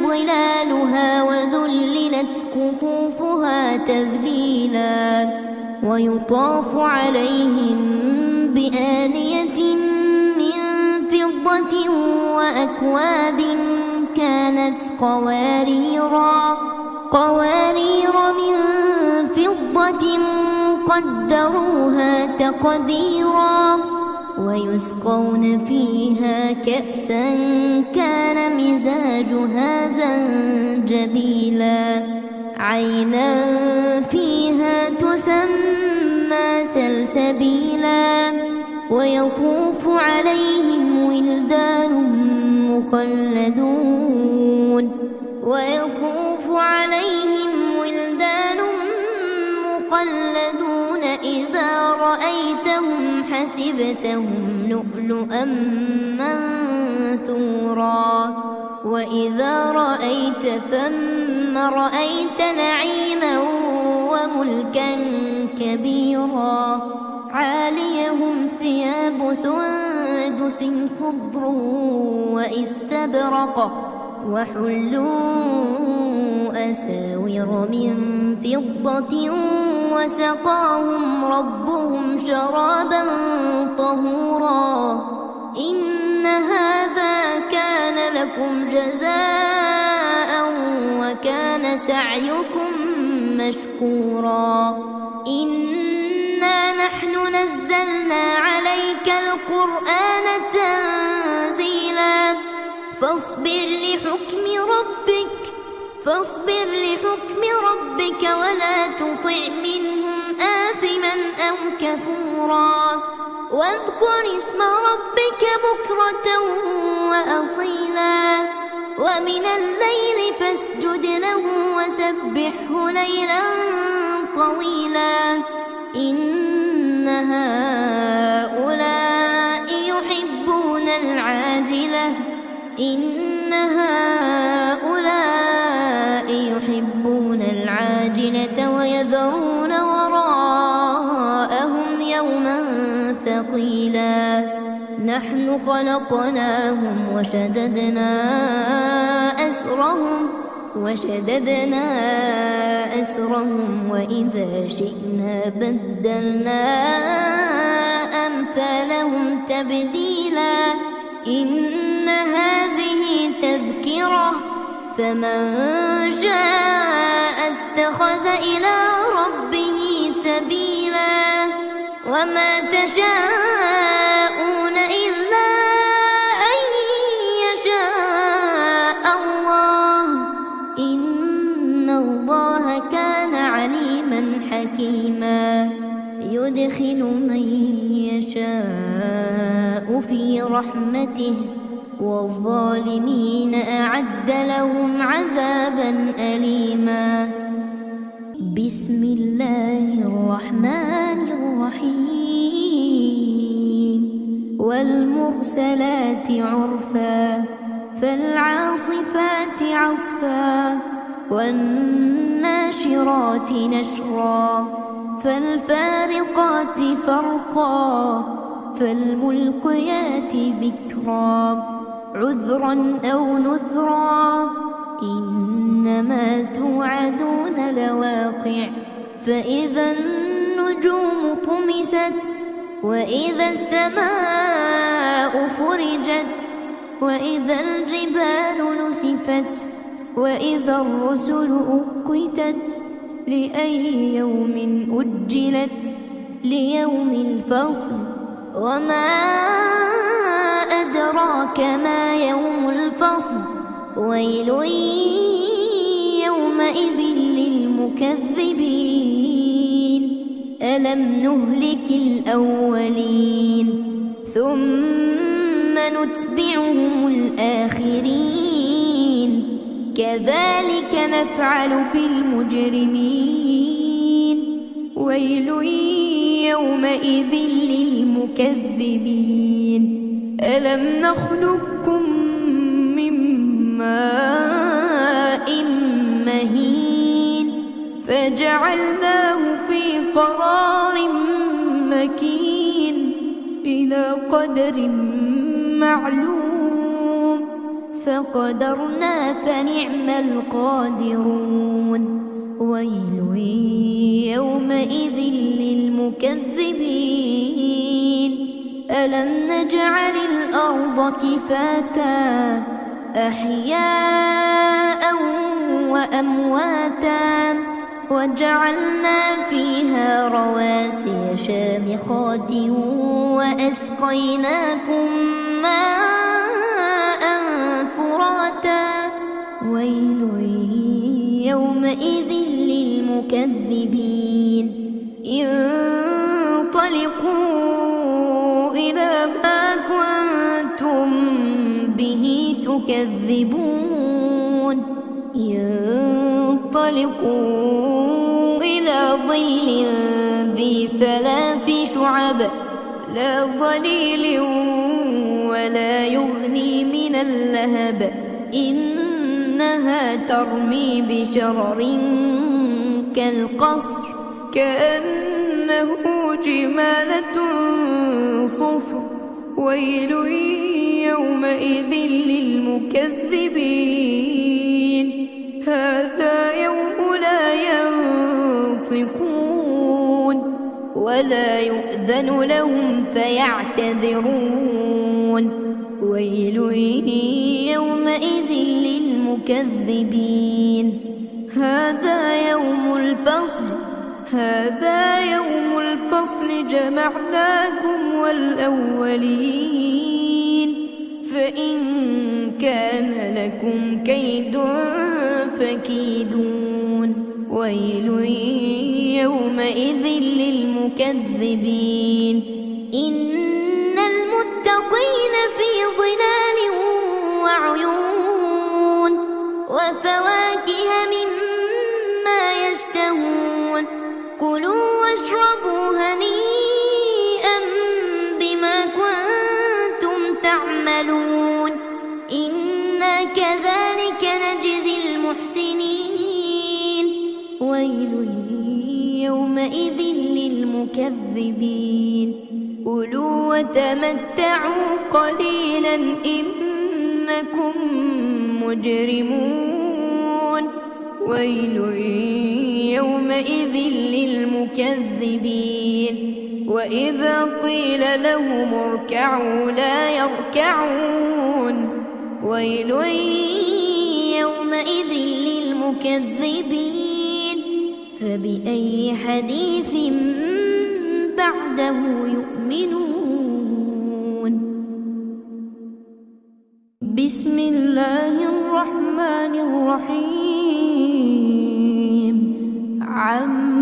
ظلالها وذللت قطوفها تذليلا ويطاف عليهم بآنية من فضة وأكواب كانت قوارير من فضة قدروها تقديرا ويسقون فيها كأسا كان مزاجها زنجبيلا عينا فيها تسمى سلسبيلا ويطوف عليهم ولدان مخلدون إذا رأيتهم حسبتهم لؤلؤا منثورا وإذا رأيت ثم رأيت نعيما وملكا كبيرا عاليهم ثياب سندس خضر واستبرق وحلوا أساور من فضة وسقاهم ربهم شرابا طهورا إن هذا كان لكم جزاء وكان سعيكم مشكورا إنا نحن نزلنا عليك القرآن تنزيلا فاصبر لحكم ربك ولا تطع منهم آثما أو كفورا واذكر اسم ربك بكرة وأصيلا ومن الليل فاسجد له وسبحه ليلا طويلا إن هؤلاء يحبون العاجلة ويذرون وراءهم يوما ثقيلا نحن خلقناهم وشددنا أسرهم وإذا شئنا بدلنا أمثالهم تبديلا إن هذه تذكرة فمن شاء اتخذ إلى ربه سبيلا وما تشاءون إلا أن يشاء الله إن الله كان عليما حكيما يدخل من يشاء في رحمته والظالمين أعد لهم عذابا أليما بسم الله الرحمن الرحيم والمرسلات عرفا فالعاصفات عصفا والناشرات نشرا فالفارقات فرقا فالملقيات ذكرا عذرا أو نذرا إنما توعدون لواقع فإذا النجوم طمست وإذا السماء فرجت وإذا الجبال نسفت وإذا الرسل أقتت لأي يوم أجلت ليوم الفصل وما أدراك ما يوم الفصل ويل يومئذ للمكذبين ألم نهلك الأولين ثم نتبعهم الآخرين كذلك نفعل بالمجرمين ويل يومئذ للمكذبين ألم نخلقكم من ماء مهين فجعلناه في قرار مكين إلى قدر معلوم فقدرنا فنعم القادرون ويل يومئذ للمكذبين ألم نجعل الأرض كفاتا أحياء وأمواتا وجعلنا فيها رواسي شامخات وأسقيناكم ماء فراتا ويل يومئذ للمكذبين انطلقوا إلى ما كنتم به تكذبون انطلقوا إلى ظل ذي ثلاث شعب لا ظليل ولا يغني من اللهب إنها ترمي بشرر كالقصر كأنه جمالة صفر ويل يومئذ للمكذبين هذا يوم لا ينطقون ولا يؤذن لهم فيعتذرون ويل يومئذ للمكذبين هذا يوم الفصل جمعناكم والأولين فإن كان لكم كيد فكيدون ويل يومئذ للمكذبين إن المتقين في ظلال وعيون وفواكه مما يشتهون كلوا واشربوا هنيئا بما كنتم تعملون إنا كذلك نجزي المحسنين ويل يومئذ للمكذبين كلوا وتمتعوا قليلا إنكم مجرمون ويل يومئذ للمكذبين وإذا قيل لهم اركعوا لا يركعون ويل يومئذ للمكذبين فبأي حديث بعده يؤمنون بسم الله الرحمن الرحيم عما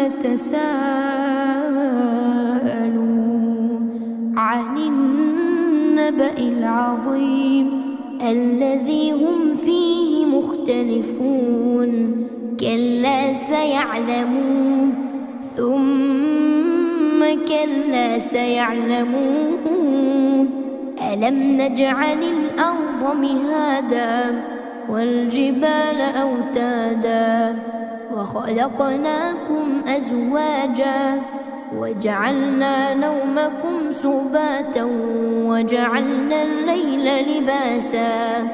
يتساءلون عن النبأ العظيم الذي هم فيه مختلفون كلا سيعلمون ثم كلا سيعلمون ألم نجعل الأرض مهادا والجبال أوتادا وخلقناكم أزواجا وجعلنا نومكم سباتا وجعلنا الليل لباسا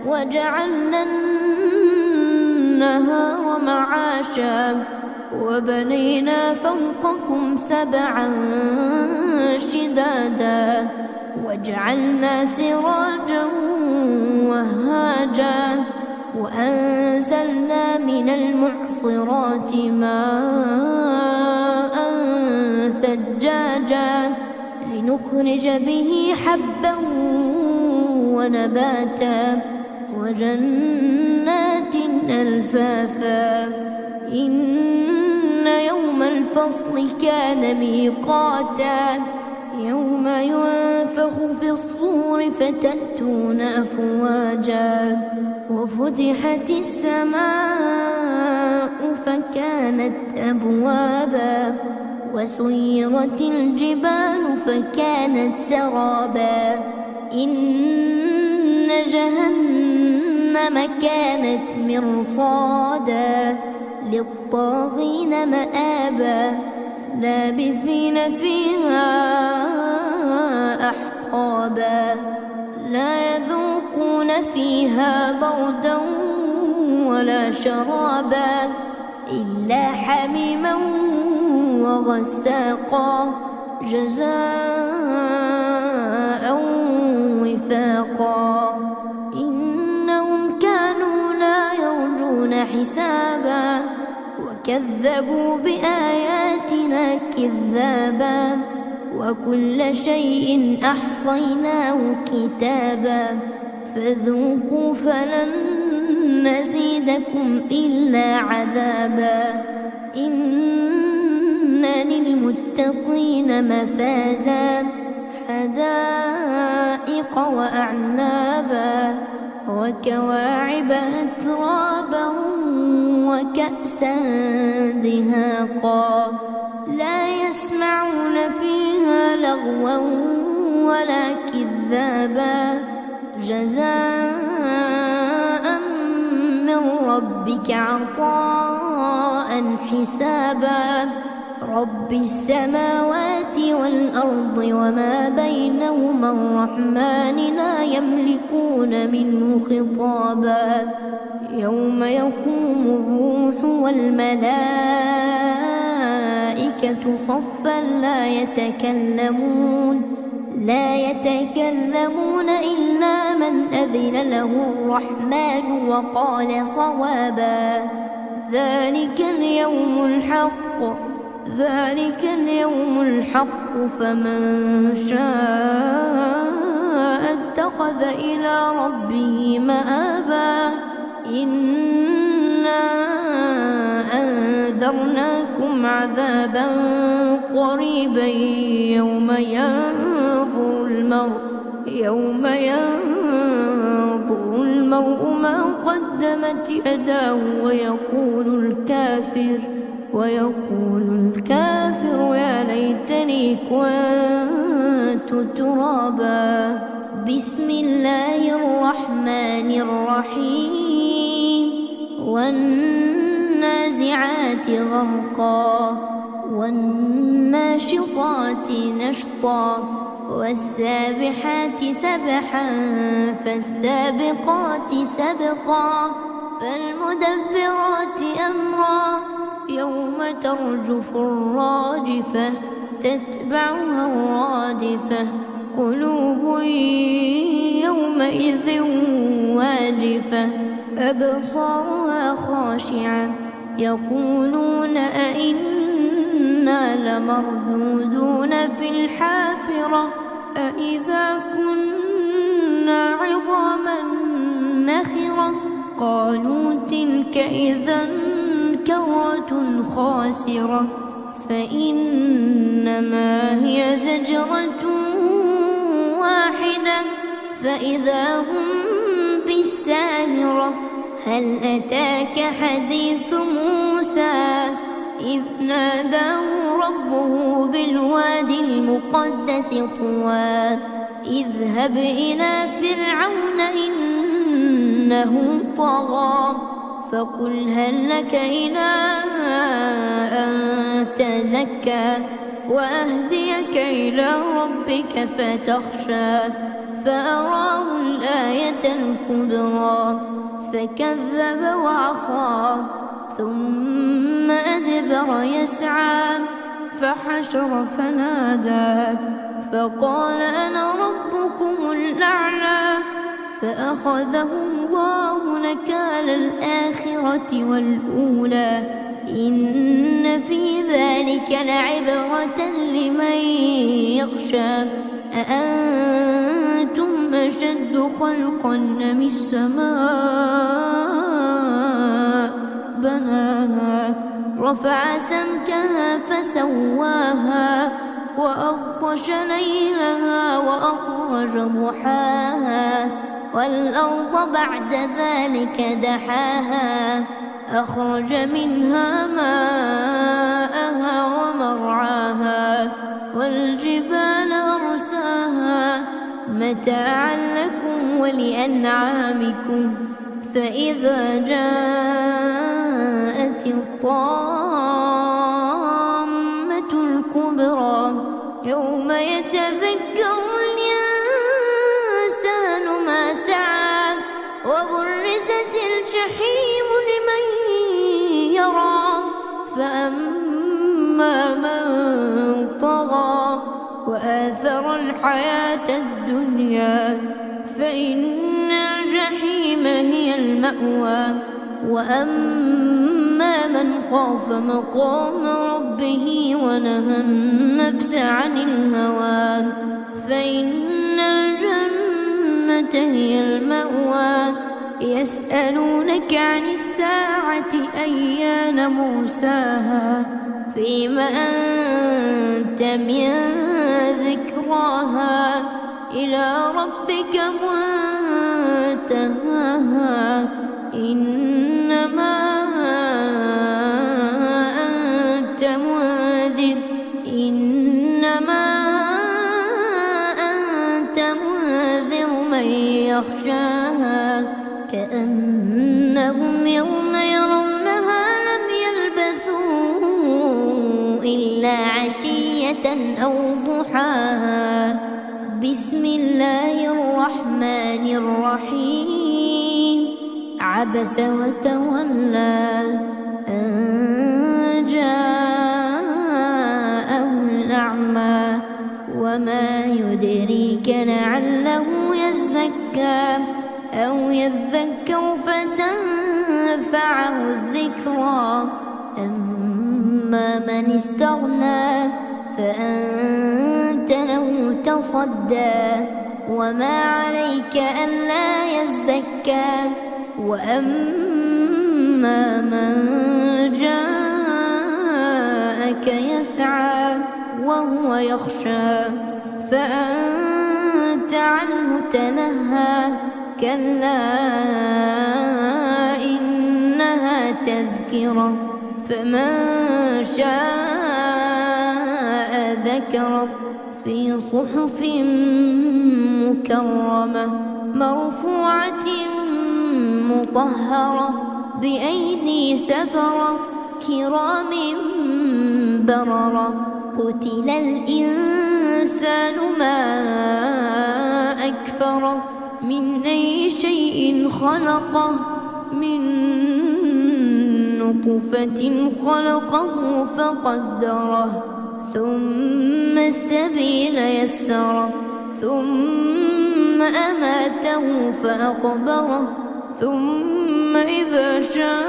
وجعلنا النهار معاشا وبنينا فوقكم سبعا شدادا وجعلنا سراجا وهاجا وأنزلنا من المعصرات ماء ثجاجا لنخرج به حبا ونباتا وجنات ألفافا إن يوم الفصل كان ميقاتا يوم ينفخ في الصور فتأتون أفواجا وفتحت السماء فكانت أبوابا وسيرت الجبال فكانت سرابا إن جهنم كانت مرصادا للطاغين مآبا لابثين فيها أحقابا لا يذوقون فيها بردا ولا شرابا إلا حميما وغساقا جزاء وفاقا إنهم كانوا لا يرجون حسابا وكذبوا بآياتنا كذابا وكل شيء أحصيناه كتابا فذوقوا فلن نزيدكم إلا عذابا إن للمتقين مفازا حدائق وأعنابا وكواعب أترابا وكأسا دهاقا لا يسمعون فيها لغوا ولا كذابا جزاء من ربك عطاء حسابا رب السماوات والأرض وما بينهما الرحمن لا يملكون منه خطابا يوم يقوم الروح والملائكة صفا لا يتكلمون إلا من من أذن له الرحمن وقال صوابا. ذلك اليوم الحق فمن شاء اتخذ إلى ربه مآبا. إنا أنذرناكم عذابا قريبا يوم ينظر المرء ما قدمت يداه ويقول الكافر يا ليتني كنت ترابا. بسم الله الرحمن الرحيم. والنازعات غرقا والناشطات نشطا والسابحات سبحا فالسابقات سبقا فالمدبرات أمرا. يوم ترجف الراجفة تتبعها الرادفة. قلوب يومئذ واجفة أبصارها خاشعة يقولون أئنا لمردودون في الحافرة أئذا كنا عظاما نخرة. قالوا تلك إذا كرة خاسرة فإنما هي زجرة واحدة فإذا هم بالساهرة. هل أتاك حديث موسى إذ ناداه ربه بالوادي المقدس طوى اذهب إلى فرعون إنه طغى فقل هل لك إلى أن تزكى وأهديك إلى ربك فتخشى. فأراه الآية الكبرى فكذب وعصى ثم أدبر يسعى فحشر فنادى فقال أنا ربكم الأعلى. فأخذه الله نكال الآخرة والأولى. إن في ذلك لعبرة لمن يخشى. أأنتم أشد خلقا أم السماء بناها رفع سمكها فسواها وأغطش ليلها وأخرج ضحاها والأرض بعد ذلك دحاها أخرج منها ماءها ومرعاها والجبال أرساها متاعا لكم ولأنعامكم. فإذا جاءت الطامة الكبرى يوم يتذكر الإنسان ما سعى وبرزت الجحيم لمن يرى. فأما من طغى وآثر الحياة الدنيا فإن الجحيم هي المأوى. وأما من خاف مقام ربه ونهى النفس عن الهوى فإن الجنة هي المأوى. يسألونك عن الساعة أيان مرساها فيما أنت من ذكراها إلى ربك منتهاها. إنما أنت منذر من يخشاها كأنهم يوم يرونها لم يلبثوا إلا عشية أو ضحاها. بسم الله الرحمن الرحيم. عبس وتولى أن جاءه الأعمى وما يدريك لعله يزكى أو يذكر فتنفعه الذكرى أما من استغنى فأنت له تصدى وما عليك ألا يزكى وأما من جاءك يسعى وهو يخشى فأنت عنه تلهى كلا إنها تذكرة فمن شاء ذكره في صحف مكرمة مرفوعة مطهرة بأيدي سفرة كرام بررة قتل الإنسان ما أكفره من أي شيء خلقه من نطفة خلقه فقدره ثم السبيل يسره ثم أماته فأقبره ثم إذا شاء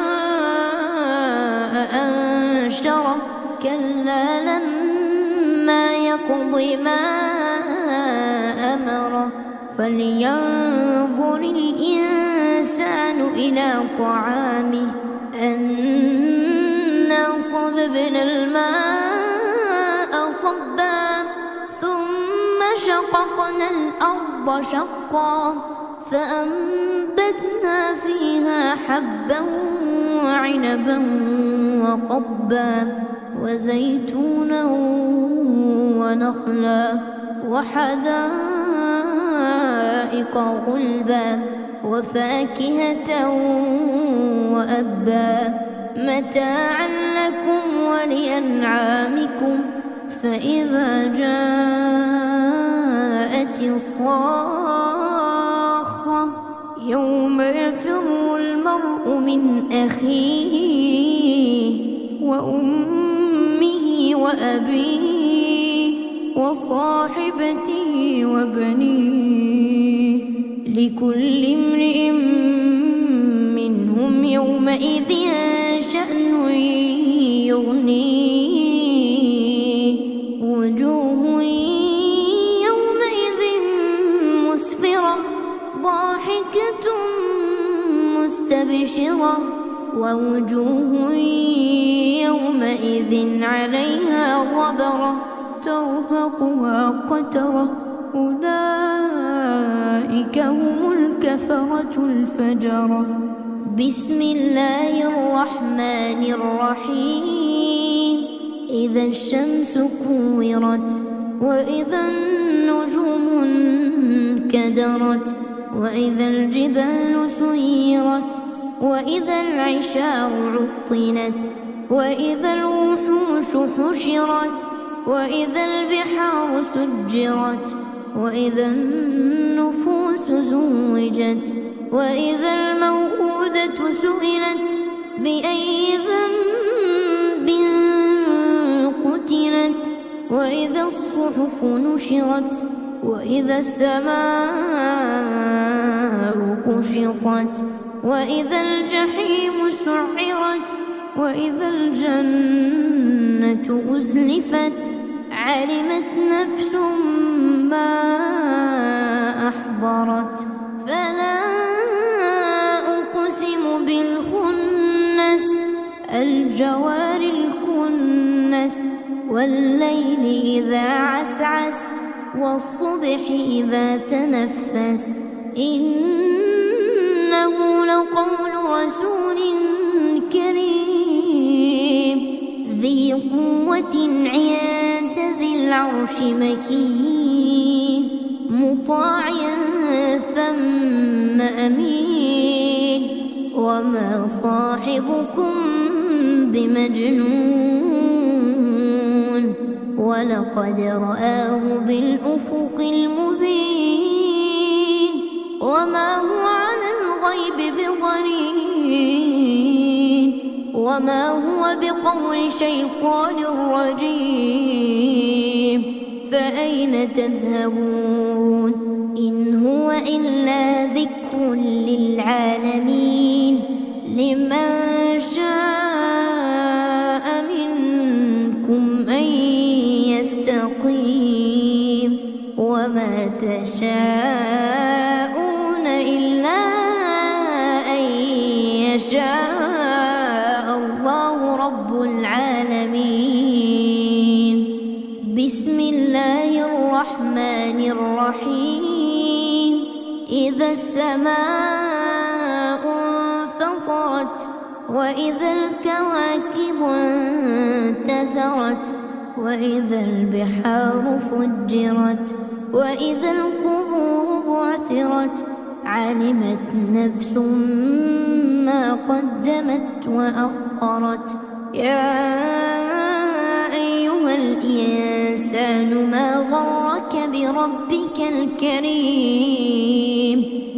أنشره كلا لما يقض ما أمره فلينظر الإنسان إلى طعامه أنا صببنا الماء صبا ثم شققنا الأرض شقا فأنبتنا فيها حبا وعنبا وقضبا وزيتونا ونخلا وحدائق غلبا وفاكهة وأبا متاعا لكم ولأنعامكم فإذا جاءت الصاخة يوم يفر المرء من أخيه وأمه وأبيه وصاحبته وبنيه لكل امرئ منهم يومئذ شأن يغنيه وجوه يومئذ مسفرة ضاحكة مستبشرة ووجوه يومئذ عليها غبرة ترهقها قترة أولئك هم الكفرة الفجرة بسم الله الرحمن الرحيم إذا الشمس كورت وإذا النجوم انكدرت وإذا الجبال سيرت وإذا العشار عطلت وإذا الوحوش حشرت وإذا البحار سجرت وإذا النفوس زوجت وإذا الموءودة سئلت بأي ذنب قتلت وإذا الصحف نشرت وإذا السماء كشطت وإذا الجحيم سعرت وإذا الجنة أزلفت علمت نفس ما أحضرت فلا أقسم بالخنس الجوار الكنس والليل إذا عسعس والصبح إذا تنفس إنه لقول رسول كريم ذي قوة عند ذي العرش مكين مطاع ثم أمين وما صاحبكم بمجنون ولقد رآه بالأفق المبين وما هو على الغيب بضنين وما هو بقول شيطان رجيم فأين تذهبون إن هو إلا ذكر للعالمين لمن شاء منكم أن يستقيم وما تشاءون إلا أن يشاء الله رب العالمين بسم الله الرحمن الرحيم إذا السماء انفطرت وإذا الكواكب انتثرت وإذا البحار فجرت وإذا القبور بعثرت علمت نفس ما قدمت وأخرت يا أيها الإنسان ما غرك بربك الكريم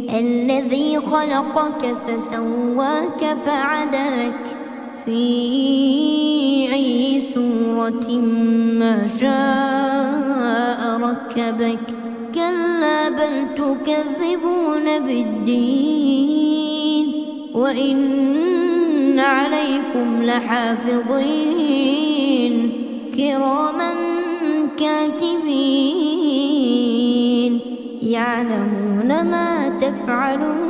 الذي خلقك فسواك فعدلك في أي سورة ما شاء ركبك كلا بل تكذبون بالدين وإن عليكم لحافظين كراما كاتبين يعلمون ما تفعلون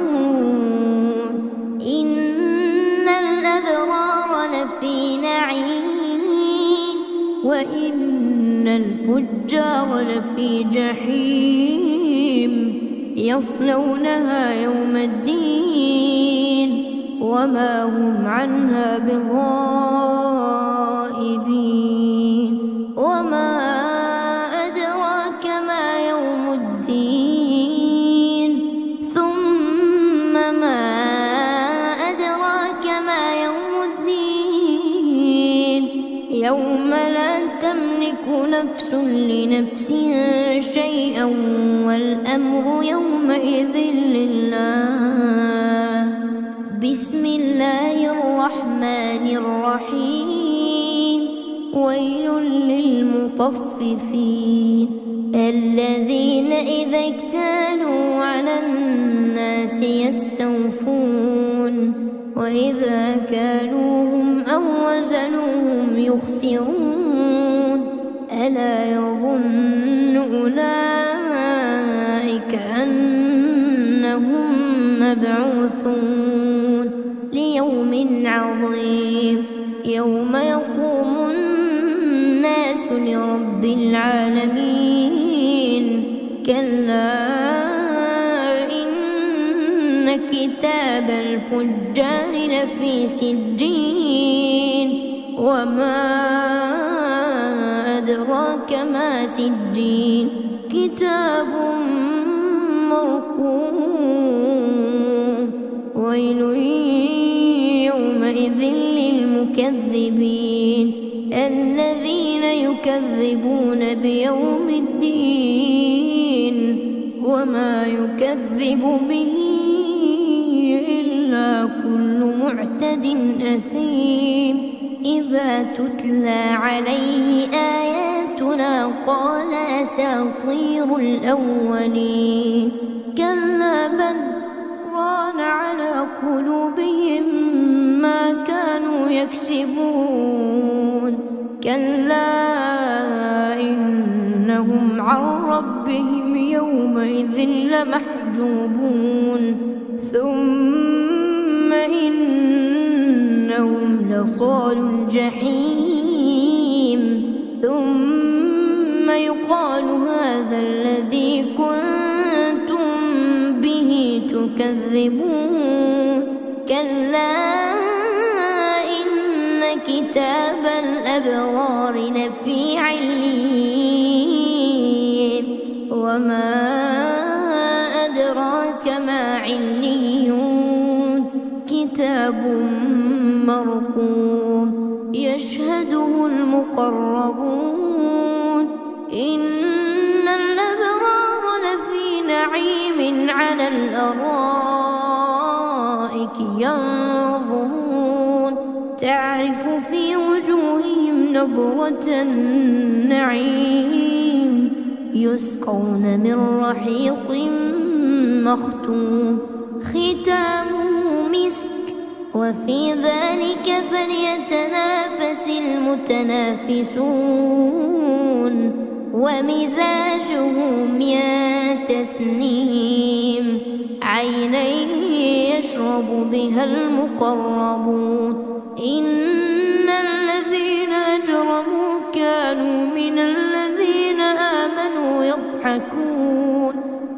إن الأبرار لفي نعيم وإن الفجار لفي جحيم يصلونها يوم الدين وما هم عنها بغائبين وما أدراك ما يوم الدين ثم ما أدراك ما يوم الدين يوم لا تملك نفس لنفس شيئا والأمر يومئذ لله بسم الله الرحمن الرحيم ويل للمطففين الذين إذا اكتالوا على الناس يستوفون وإذا كالوهم أو وزنوهم يخسرون ألا يظن أولئك أنهم مبعوثون ليوم عظيم يوم يقوم الناس لرب العالمين كلا إن كتاب الفجار لفي سجين وما أدراك ما سجين كتاب مرقوم ويل يومئذ للمكذبين الذين يكذبون بيوم الدين وما يكذب به إلا كل معتد أثيم إذا تتلى عليه آياتنا قال أساطير الأولين كلا بل ران على قلوبهم ما كانوا يكسبون كلا إنهم عن ربهم يومئذ لمحجوبون ثم إنهم لصالوا الجحيم ثم يقال هذا الذي كنتم به تكذبون كلا إن كتاب الأبرار لفي عليين وما أدراك ما عليون كتاب مرقوم يشهده المقربون إن الأبرار لفي نعيم على الأرائك ينظرون تعرف في وجوههم نضرة النعيم يسقون من رحيق مختوم ختامه مسك وفي ذلك فليتنافس المتنافسون ومزاجه من تسنيم عينا يشرب بها المقربون إن الذين أجرموا كانوا من الذين آمنوا يضحكون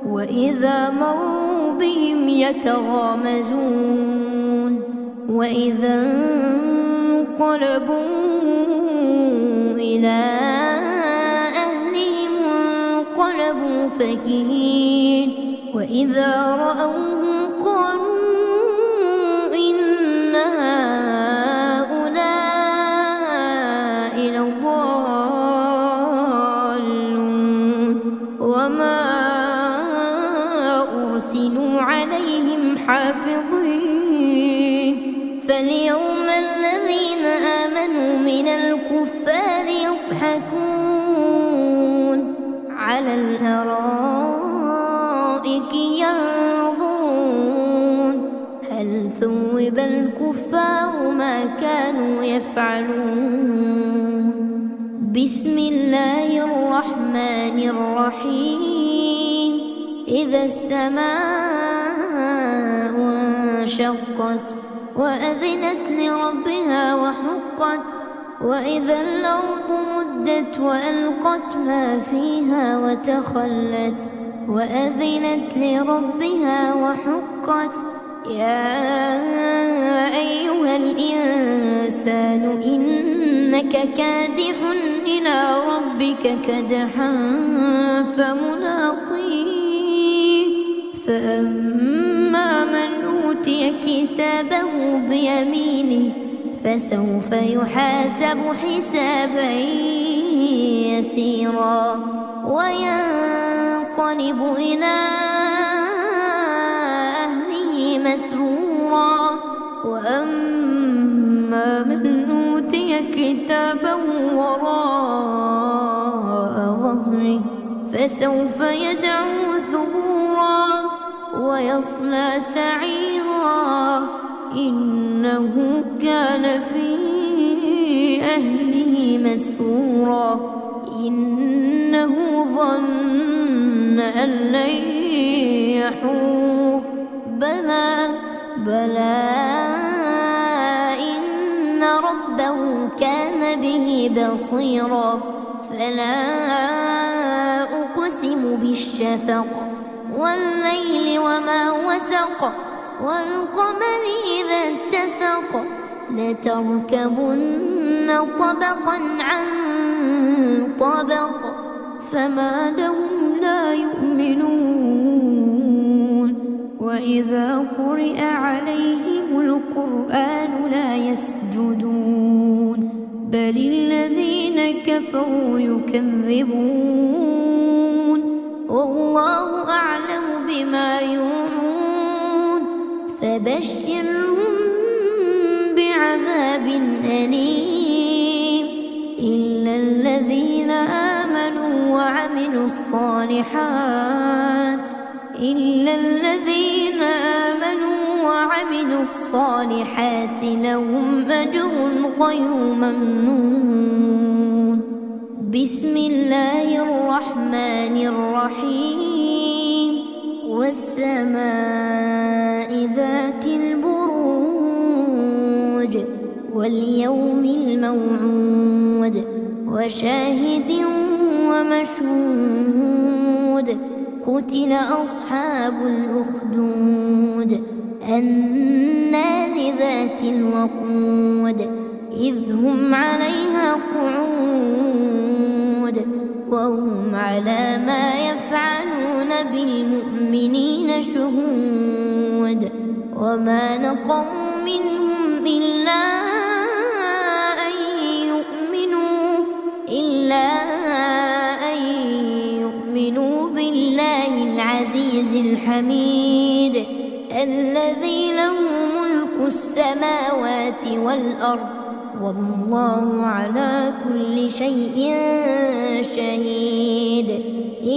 وإذا مروا بهم يتغامزون وإذا انقلبوا إلى أهلهم انقلبوا فكهين وإذا رأوهم قالوا إن هؤلاء لضالون وما أرسلوا عليهم حافظين فاليوم الذين آمنوا من الكفار يضحكون على الأرائك ينظرون هل ثوب الكفار ما كانوا يفعلون بسم الله الرحمن الرحيم إذا السماء انشقت وأذنت لربها وحقت وإذا الأرض مدت وألقت ما فيها وتخلت وأذنت لربها وحقت يا أيها الإنسان إنك كادح إلى ربك كدحا فملاقيه فأما من أوتي كتابه بيمينه فسوف يحاسب حسابا يسيرا وينقلب إلى أهله مسرورا وأما من أوتي كتابه وراء ظهره فسوف يدعو ثبورا ويصلى سعيرا إنه كان في أهله مسرورا إنه ظن أن لن يحور بلى إن ربه كان به بصيرا فلا أقسم بالشفق والليل وما وسق والقمر إذا اتسق لتركبن طبقا عن طبق فما لهم لا يؤمنون وإذا قرئ عليهم القرآن لا يسجدون بل الذين كفروا يكذبون والله أعلم بما يوعون فبشرهم بعذاب أليم إلا الذين آمنوا وعملوا الصالحات لهم أجر غير ممنون بسم الله الرحمن الرحيم والسماء ذات البروج واليوم الموعود وشاهد ومشهود قتل أصحاب الأخدود النار ذات الوقود إذ هم عليها قعود وهم على ما يفعلون بالمؤمنين شهود وما نقموا منهم إلا أن يؤمنوا بالله العزيز الحميد الذي له ملك السماوات والأرض والله على كل شيء شهيد.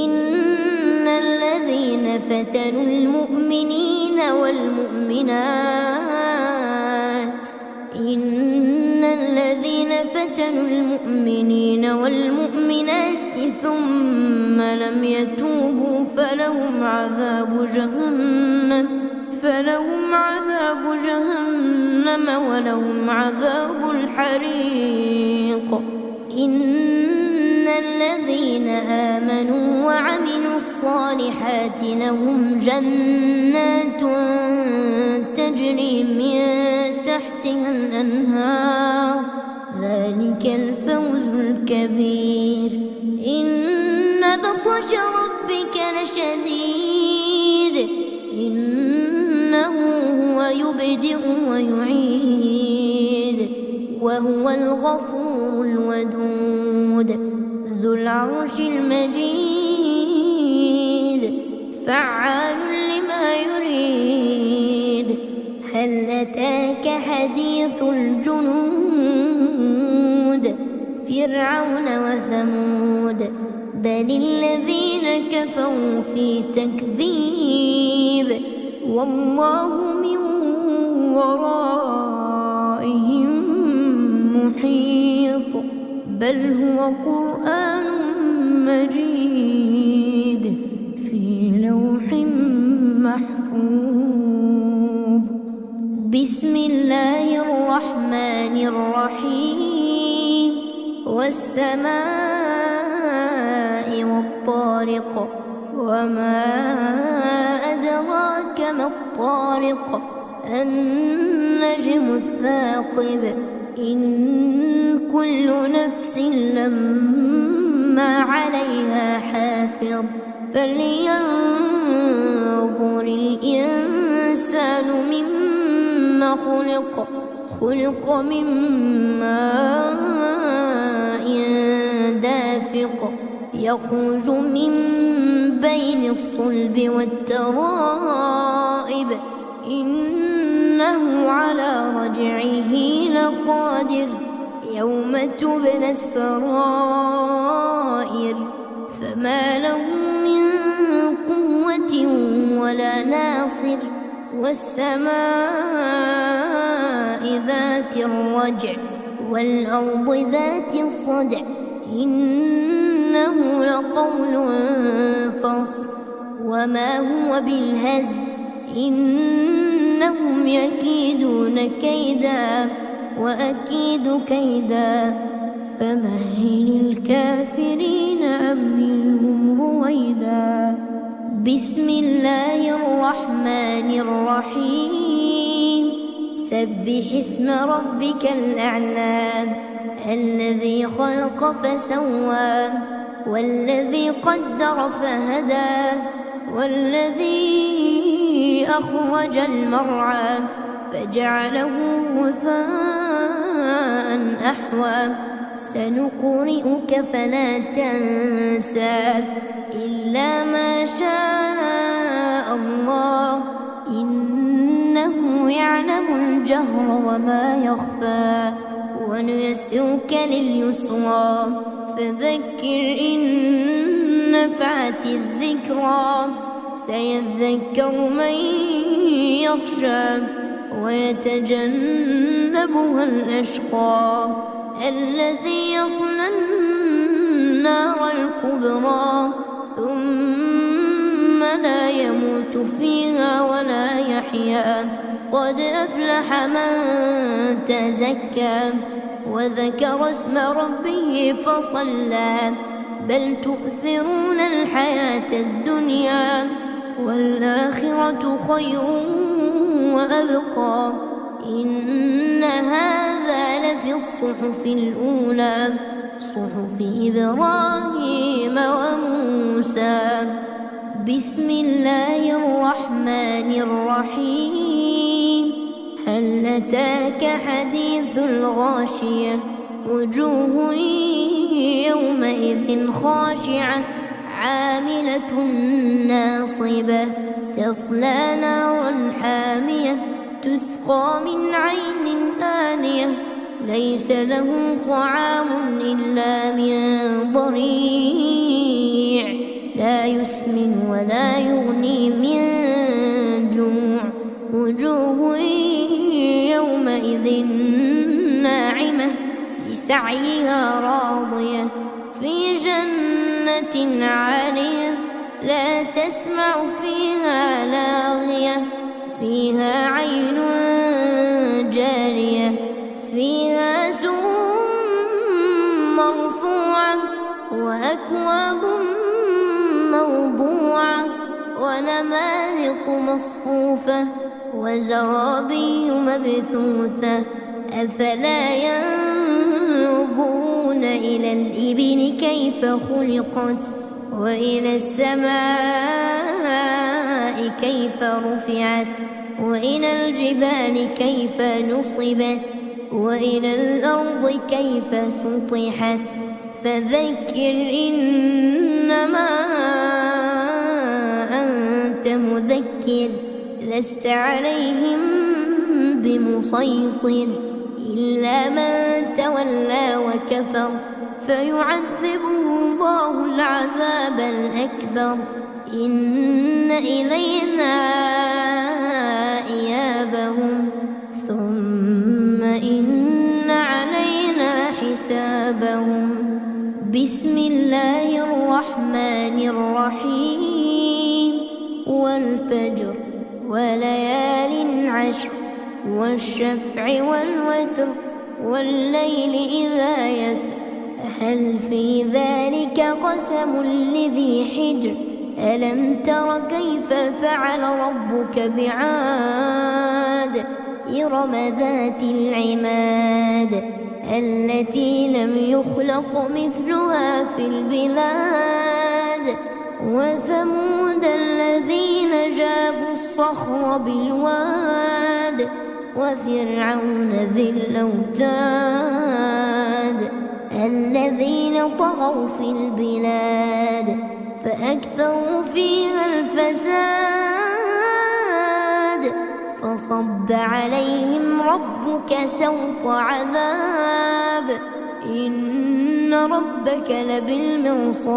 إن الذين فتنوا المؤمنين والمؤمنات ثم لم يتوبوا فلهم عذاب جهنم ولهم عذاب الحريق. إن الذين آمنوا وعملوا الصالحات لهم جنات تجري من تحتها الأنهار ذلك الفوز الكبير. إن بطش ربك لشديد إنه هو يبدئ ويعيد وهو الغفور الودود ذو العرش المجيد فعال لما يريد. هل أتاك حديث الجنود فرعون وثمود بل الذين كفروا في تكذيب والله من ورائهم محيط بل هو قرآن مجيد في لوح محفوظ. بسم الله الرحمن الرحيم والسماء والطارق وما أدراك ما الطارق النجم الثاقب إن كل نفس لما عليها حافظ فلينظر الإنسان مما خلق من ماء دافق يخرج من بين الصلب والترائب إنه على رجعه لقادر يوم تبلى السرائر فما له من قوة ولا ناصر. والسماء ذات الرجع والأرض ذات الصدع إنه لقول فصل وما هو بالهزل إنهم يكيدون كيدا وأكيد كيدا فمهل الكافرين أمهلهم رويدا. بسم الله الرحمن الرحيم سبح اسم ربك الأعلى الذي خلق فسوى والذي قدر فهدى والذي أخرج المرعى فجعله غثاء أحوى سنقرئك فلا تنسى إلا ما شاء الله إنه يعلم الجهر وما يخفى ونيسرك لليسرى فذكر إن نفعت الذكرى سيذكر من يخشى ويتجنبها الأشقى الذي يصلى النار الكبرى ثم لا يموت فيها ولا يحيا قد أفلح من تزكى وذكر اسم ربه فصلى بل تؤثرون الحياة الدنيا والآخرة خير وأبقى إن هذا لفي الصحف الأولى صحف إبراهيم وموسى. بسم الله الرحمن الرحيم هل أتاك حديث الغاشية وجوه يومئذ خاشعة عاملة ناصبة تصلى نارا حامية تسقى من عين آنية ليس له طعام إلا من ضريع لا يسمن ولا يغني من جوع وجوه يومئذ ناعمة لسعيها راضية في جنة عالية لا تسمع فيها لاغية فيها عين جارية فيها سرر مرفوعة وأكواب موضوعة ونمارق مصفوفة وزرابي مبثوثة أفلا ينظرون إلى الإبل كيف خلقت وإلى السماء كيف رفعت وإلى الجبال كيف نصبت وإلى الأرض كيف سطحت فذكر إنما أنت مذكر لست عليهم بمسيطر إلا من تولى وكفر فيعذبه الله العذاب الأكبر إن إلينا إيابهم ثم إن علينا حسابهم بسم الله الرحمن الرحيم والفجر وليال عشر والشفع والوتر والليل إذا يسر هل في ذلك قسم لذي حجر ألم تر كيف فعل ربك بعاد إرم ذات العماد التي لم يخلق مثلها في البلاد وثمود الذين جابوا الصخر بالواد وفرعون ذي الأوتاد الذين طغوا في البلاد فأكثروا فيها الفساد فصب عليهم ربك سوط عذاب إن ربك لبالمرصاد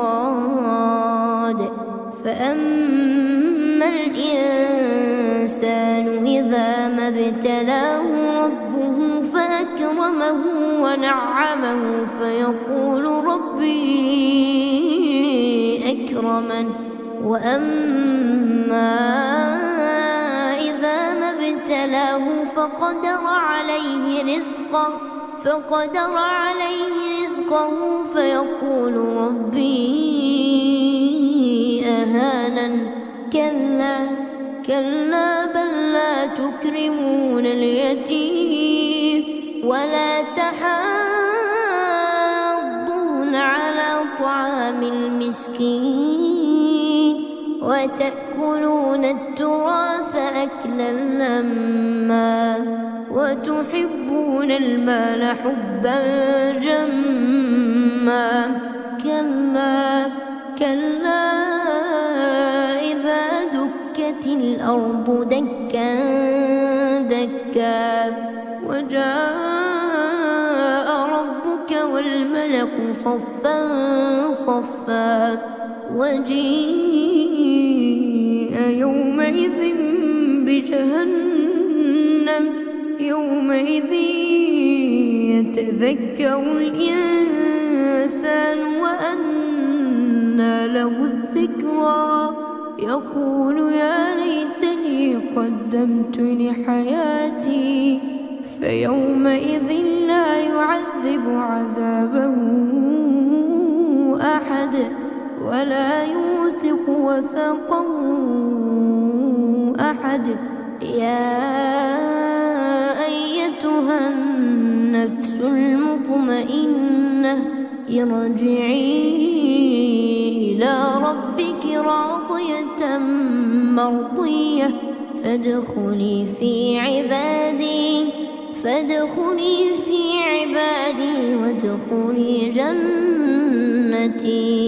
فأما الإنسان إذا ما ابتلاه ربه فأكرمه ونعمه فيقول ربي أكرمن وأما إذا ما ابتلاه فقدر عليه رزقه فيقول ربي أهانن كلا بل لا تكرمون اليتيم ولا تحاضون على طعام المسكين وتأكلون التراث أكلا لما وتحبون المال حبا جما كلا إذا دكت الأرض دكا دكا وجاء ربك والملك صفا صفا وجيء يومئذ بجهنم يومئذ يتذكر الإنسان وأنى له الذكرى يقول يا ليتني قدمت لحياتي فيومئذ لا يعذب عذابه أحد ولا يوثق وثاقه أحد يا أيتها النفس المطمئنة ارجعي إلى ربك راضية مرضية فادخلي في عبادي وادخلي جنتي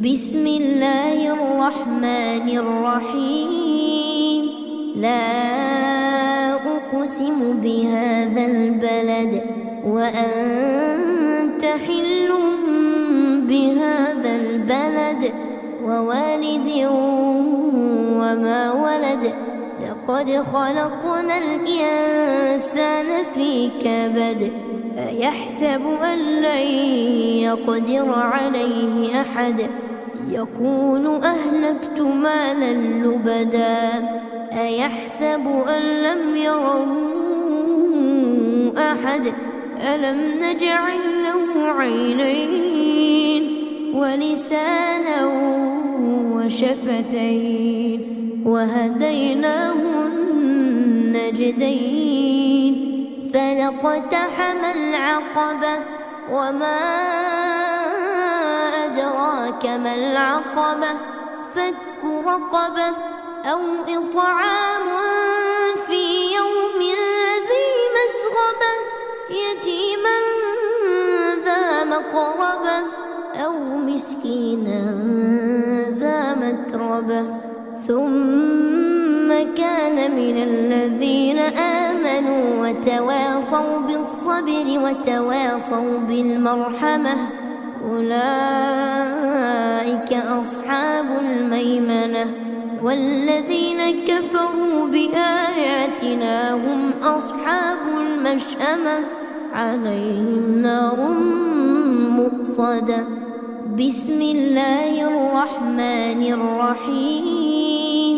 بسم الله الرحمن الرحيم لا أقسم بهذا البلد وأنت حل بهذا البلد ووالد وما ولد لقد خلقنا الإنسان في كبد أيحسب أن لن يقدر عليه أحد يقول أهلكت مالا لبدا أيحسب أن لم يره أحد ألم نجعل له عينين ولسانا وشفتين وهديناه النجدين فلاقتحم العقبة وما أدراك ما العقبة فك رقبة أو إطعام في يوم ذي مسغبة يتيما ذا مقربة أو مسكينا ذا متربة ثم كان من الذين آمنوا وتواصوا بالصبر وتواصوا بالمرحمة أولئك أصحاب الميمنة والذين كفروا بآياتنا هم أصحاب المشأمة عليهم نار مؤصدة بسم الله الرحمن الرحيم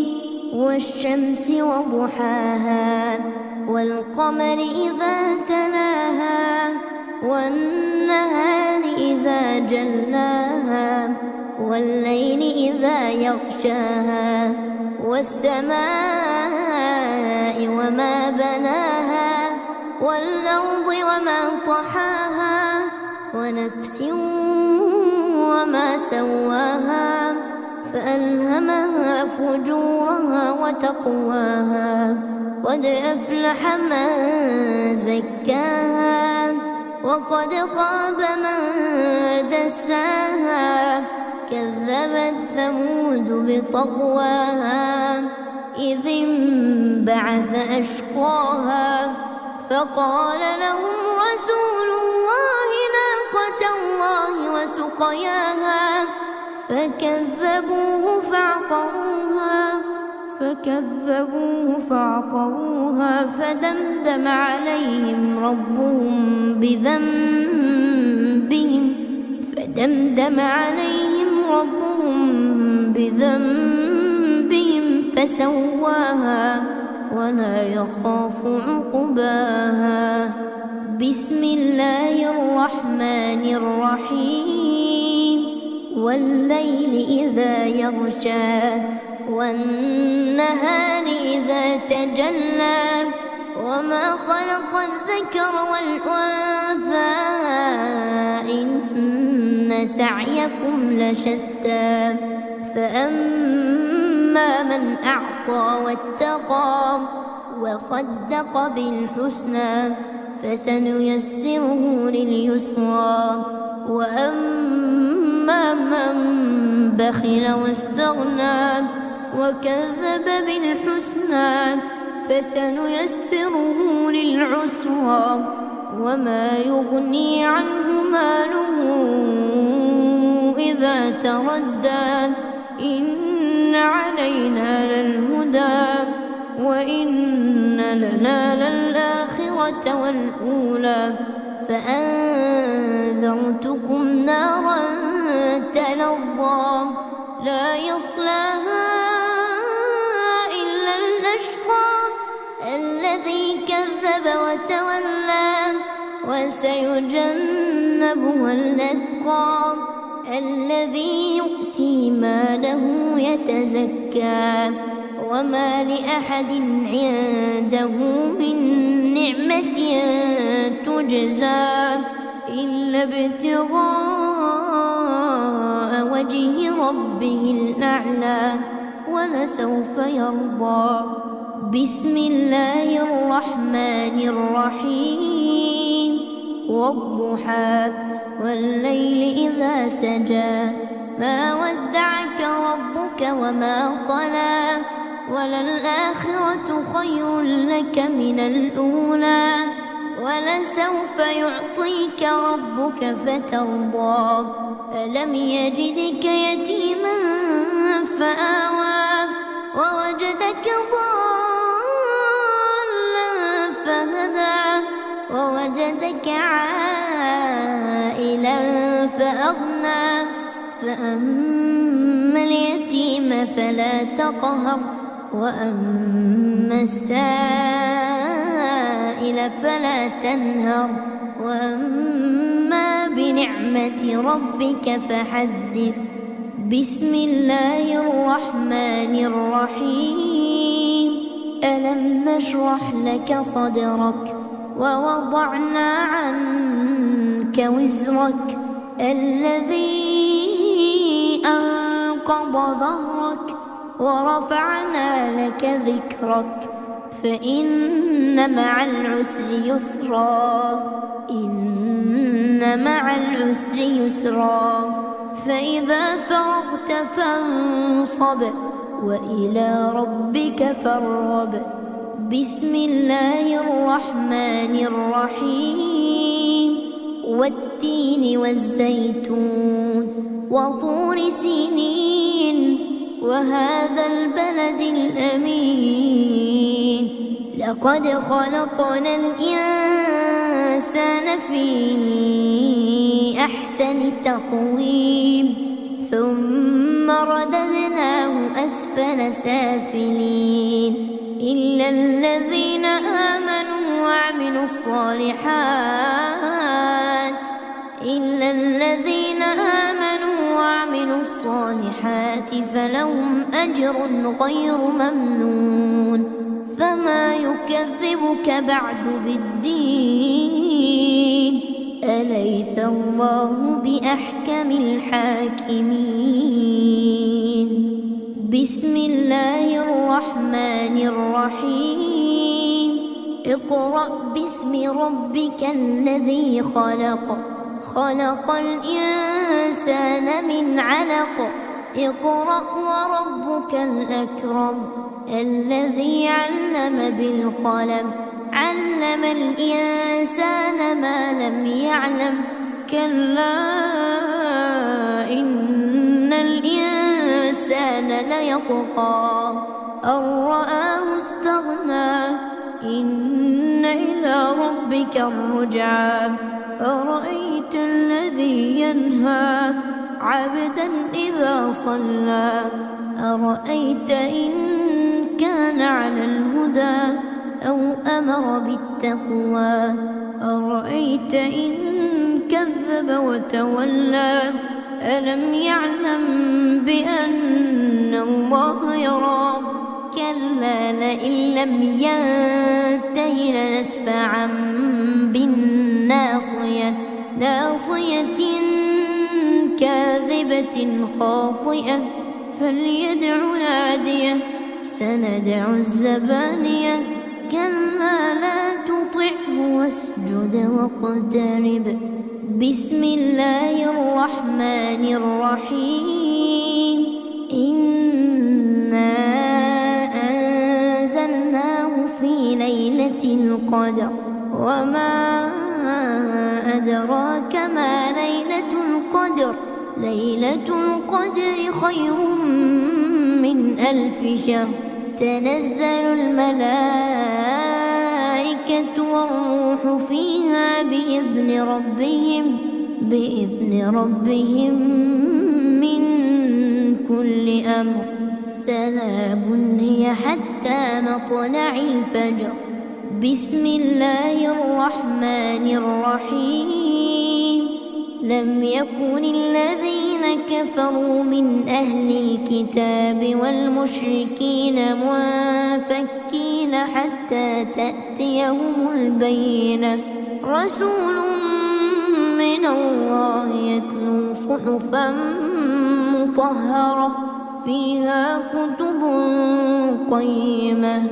والشمس وضحاها والقمر إذا تلاها والنهار إذا جلاها والليل إذا يغشاها والسماء وما بناها والأرض وما طحاها ونفس وما سواها فألهمها فجورها وتقواها قد أفلح من زكاها وقد خاب من دساها كذبت ثمود بطغواها إذ انبعث أشقاها فقال لهم رسول الله ناقة الله وسقياها فكذبوه فعقروها فدمدم عليهم ربهم بذنبهم فسواها ولا يخاف عقباها بسم الله الرحمن الرحيم والليل إذا يغشى والنهار إذا تجلى وما خلق الذكر والأنثى إن سعيكم لشتى فأما من أعطى واتقى وصدق بالحسنى فسنيسره لليسرى وأما من بخل واستغنى وكذب بالحسنى فسنيسره للعسرى وما يغني عنه ماله إذا تردى إن علينا للهدى وإن لنا للآخرة والأولى فأنذرتكم نارا تلظى لا يصلاها إلا الأشقى الذي كذب وتولى وسيجنبها الأتقى الذي يؤتي ماله يتزكى وما لأحد عنده من نعمة تجزى إلا ابتغاء وجه ربه الأعلى ولسوف يرضى بسم الله الرحمن الرحيم والضحى والليل إذا سجى ما ودعك ربك وما قلى وللآخرة خير لك من الأولى ولسوف يعطيك ربك فترضى ألم يجدك يتيما فآوى ووجدك ضالا فهدى ووجدك عائلا فأغنى فأما اليتيم فلا تقهر وأما السائل فلا تنهر وأما بنعمة ربك فحدث بسم الله الرحمن الرحيم ألم نشرح لك صدرك ووضعنا عنك وزرك الذي أنقض ظهرك ورفعنا لك ذكرك فإن مع العسر يسرا إن مع العسر يسرا فإذا فرغت فانصب وإلى ربك فارغب بسم الله الرحمن الرحيم والتين والزيتون وطور سينين وهذا البلد الأمين لقد خلقنا الإنسان في أحسن تقويم ثم رددناه أسفل سافلين إلا الذين آمنوا وعملوا الصالحات فلهم أجر غير ممنون فما يكذبك بعد بالدين أليس الله بأحكم الحاكمين بسم الله الرحمن الرحيم اقرأ باسم ربك الذي خلق الإنسان من علق اقرأ وربك الأكرم الذي علم بالقلم علم الإنسان ما لم يعلم كلا إن الإنسان ليطغى أن رآه استغنى إن إلى ربك الرجعى أرأيت الذي ينهى عبدا إذا صلى أرأيت إن كان على الهدى أو أمر بالتقوى أرأيت إن كذب وتولى ألم يعلم بأن الله يرى كلا لئن لم ينته لنسفعا بالناصية ناصية كاذبة خاطئة فليدع ناديه سندع الزبانية كلا لا تطعه واسجد واقترب بسم الله الرحمن الرحيم إنا أنزلناه في ليلة القدر وما أدراك ما ليلة القدر ليلة القدر خير من 1000 شهر تنزل الملائكة والروح فيها بإذن ربهم من كل أمر سلام هي حتى مطلع الفجر بسم الله الرحمن الرحيم لم يكن الذين كفروا من أهل الكتاب والمشركين منفكين حتى تأتيهم البينة رسول من الله يتلو صحفا مطهرة فيها كتب قيمة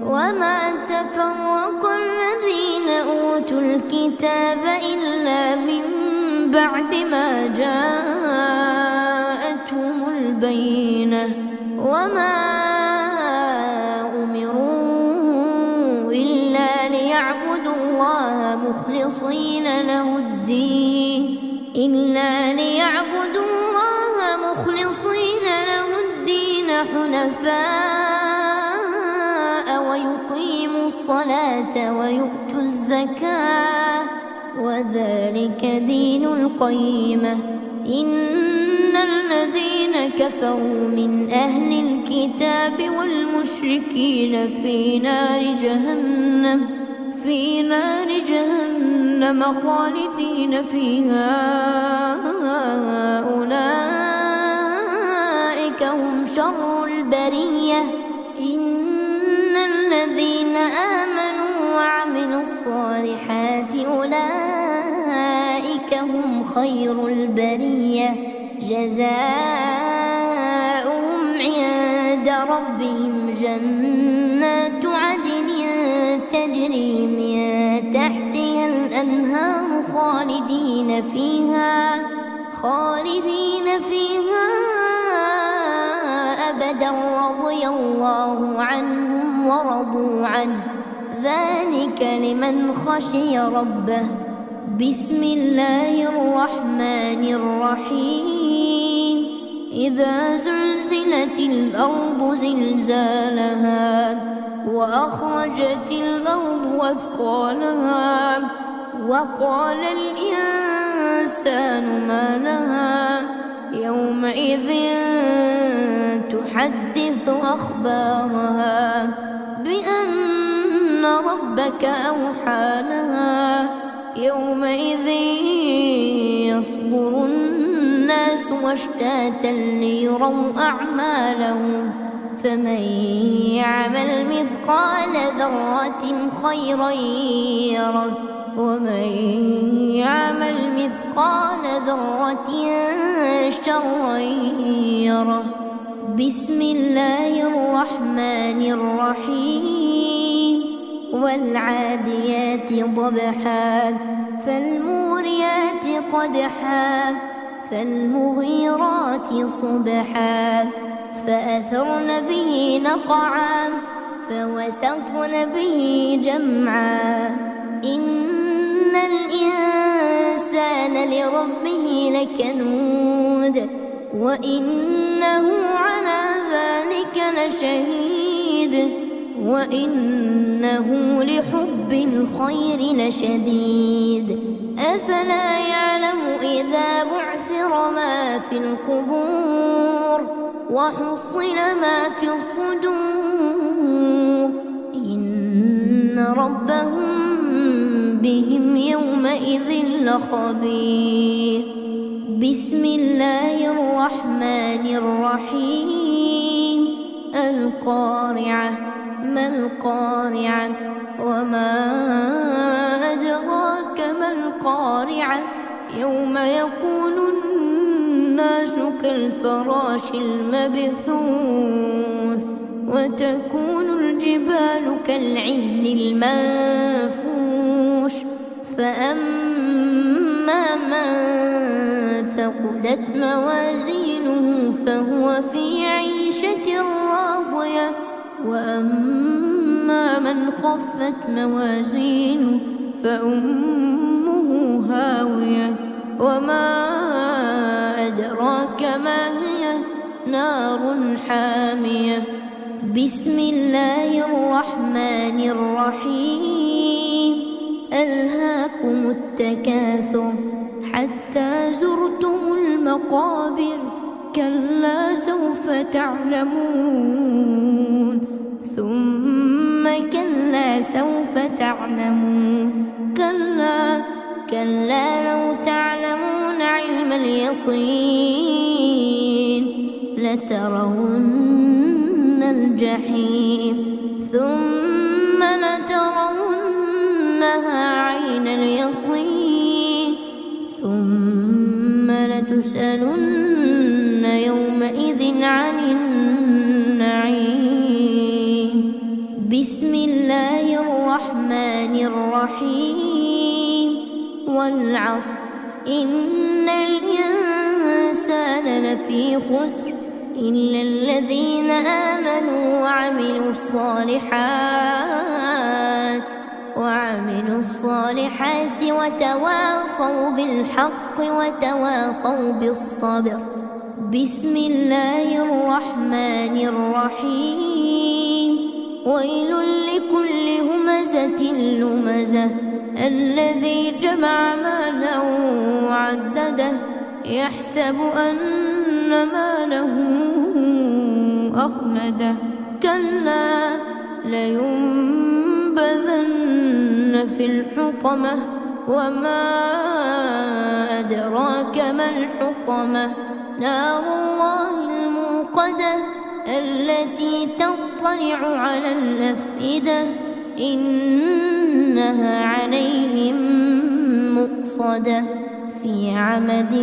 وما تفرق الذين أوتوا الكتاب إلا من بعد ما جاءتهم البينة وما أمروا إلا ليعبدوا الله مخلصين له الدين إلا ليعبدوا الله مخلصين له الدين حنفاء ويقيموا الصلاة ويؤتوا الزكاة وذلك دين القيمة. إن الذين كفروا من أهل الكتاب والمشركين في نار جهنم خالدين فيها أولئك هم شر البرية. إن الذين آمنوا وعملوا الصالحات أولئك هم خير البرية جزاؤهم عند ربهم جنات عدن تجري من تحتها الأنهار خالدين فيها أبدا رضي الله عنهم ورضوا عنه ذلك لمن خشي ربه. بسم الله الرحمن الرحيم. إذا زلزلت الأرض زلزالها وأخرجت الأرض أثقالها وقال الإنسان ما لها يومئذ تحدث أخبارها بأن ربك أوحى لها يومئذ يصدر الناس أشتاتا ليروا أعمالهم فمن يعمل مثقال ذرة خيرا يره ومن يعمل مثقال ذرة شرا يره. بسم الله الرحمن الرحيم. والعاديات ضبحا فالموريات قدحا فالمغيرات صبحا فأثرن به نقعا فوسطن به جمعا. إن الإنسان لربه لكنود وإنه على ذلك لشهيد وإنه لحب الخير لشديد. أفلا يعلم إذا بعثر ما في القبور وحصل ما في الصدور إن ربهم بهم يومئذ لخبير. بسم الله الرحمن الرحيم. القارعة ما القارعة وما أدراك ما القارعة يوم يكون الناس كالفراش المبثوث وتكون الجبال كالعهن المنفوش فأما من ثقلت موازينه فهو في عيشة راضية وأما من خفت موازينه فأمه هاوية وما أدراك ما هي نار حامية. بسم الله الرحمن الرحيم. ألهاكم التكاثر حتى زرتم المقابر كلا سوف تعلمون ثم كلا سوف تعلمون كلا لو تعلمون علم اليقين لترون الجحيم ثم لترونها عين اليقين ثم لتسألن يومئذ عن النعيم. بسم الله الرحمن الرحيم. والعصر إن الإنسان لفي خسر إلا الذين آمنوا وعملوا الصالحات وعملوا الصالحات وتواصوا بالحق وتواصوا بالصبر. بسم الله الرحمن الرحيم. ويل لكل همزة لمزة الذي جمع مالا وعدده يحسب أن ماله أخلده كلا لينبذن في الحطمة وما أدراك ما الحطمة نار الله الموقدة التي تطلع على الأفئدة إنها عليهم مؤصدة في عمد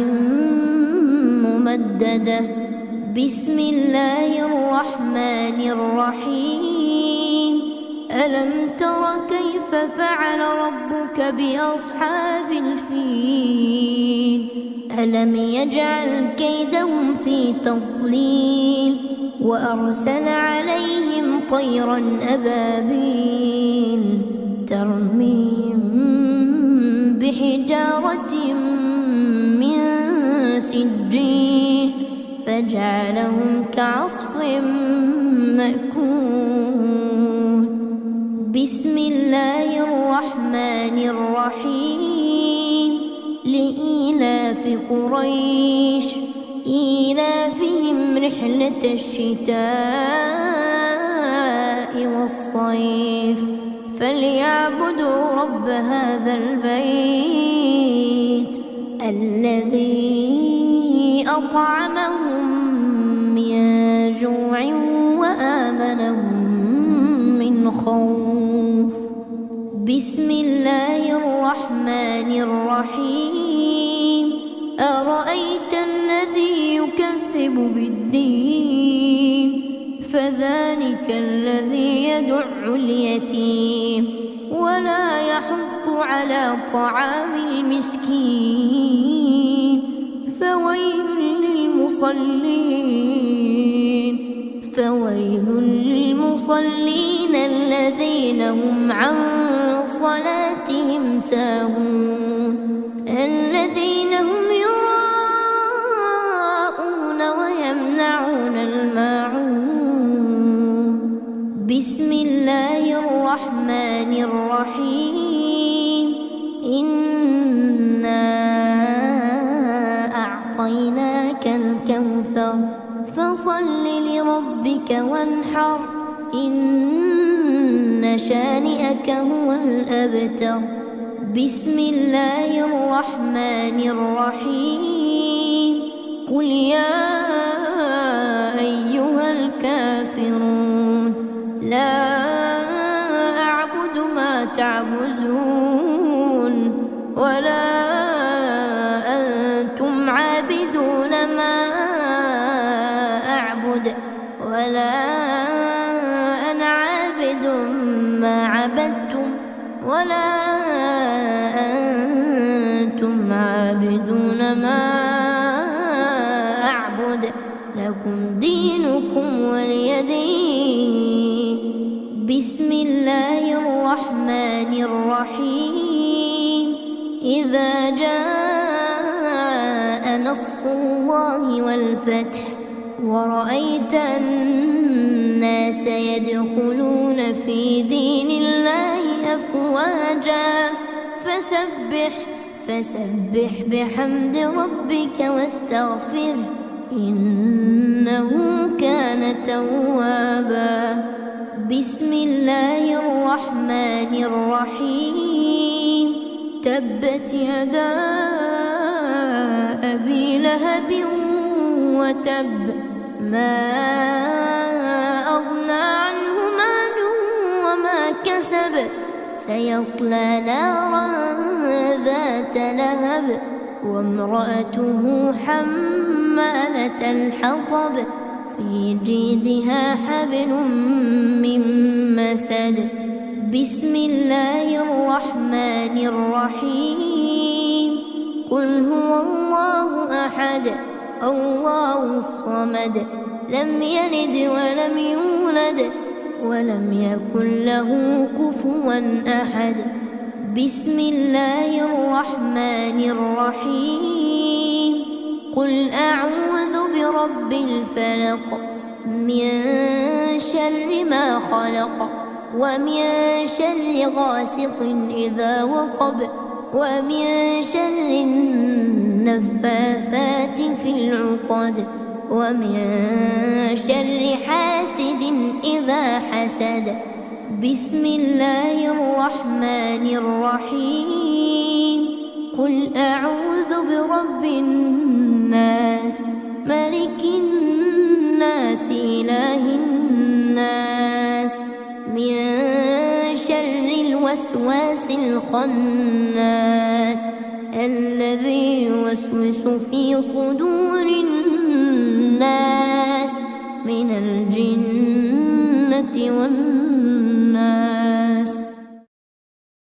ممددة. بسم الله الرحمن الرحيم. ألم تر كيف فعل ربك بأصحاب الفيل ألم يجعل كيدهم في تضليل وأرسل عليهم طيرا أبابيل ترميهم بحجارة من سجيل فجعلهم كعصف مأكول. بسم الله الرحمن الرحيم. لإيلاف قريش إيلافهم رحلة الشتاء والصيف فليعبدوا رب هذا البيت الذي أطعمهم من جوع وآمنهم من خوف. بسم الله الرحمن الرحيم. أرأيت الذي يكذب بالدين فذلك الذي يدع اليتيم ولا يحض على طعام المسكين فويل للمصلين الذين هم عن صلاتهم ساهون الذين هم يراءون ويمنعون الماعون. بسم الله الرحمن الرحيم. إنا أعطيناك الكوثر فصل لربك وانحر إن شانئك هو الأبتر. بسم الله الرحمن الرحيم. قل يا أيها الكافرون لا أعبد ما تعبدون ولا أنتم عابدون ما أعبد ولا أنا عابد ما عبدتم ولا أنتم عابدون ما أعبد لكم دينكم ولي دين. بسم الله الرحمن الرحيم. إذا جاء نصر الله والفتح ورأيت الناس يدخلون في دين الله أفواجا فسبح بحمد ربك واستغفره إنه كان توابا. بسم الله الرحمن الرحيم. تبت يدا أبي لهب وتب ما أغنى عنه ماله وما كسب سيصلى نارا ذات لهب وامرأته حمالة الحطب في جيدها حبل من مسد. بسم الله الرحمن الرحيم. قل هو الله أحد الله الصمد لم يلد ولم يولد ولم يكن له كفوا أحد. بسم الله الرحمن الرحيم. قل أعوذ برب الفلق من شر ما خلق ومن شر غاسق إذا وقب ومن شر النفاثات في العقد ومن شر حاسد إذا حسد. بسم الله الرحمن الرحيم. قل أعوذ برب الناس ملك الناس إله الناس من شر الوسواس الخناس الذي يوسوس في صدور الناس من الجنة والناس.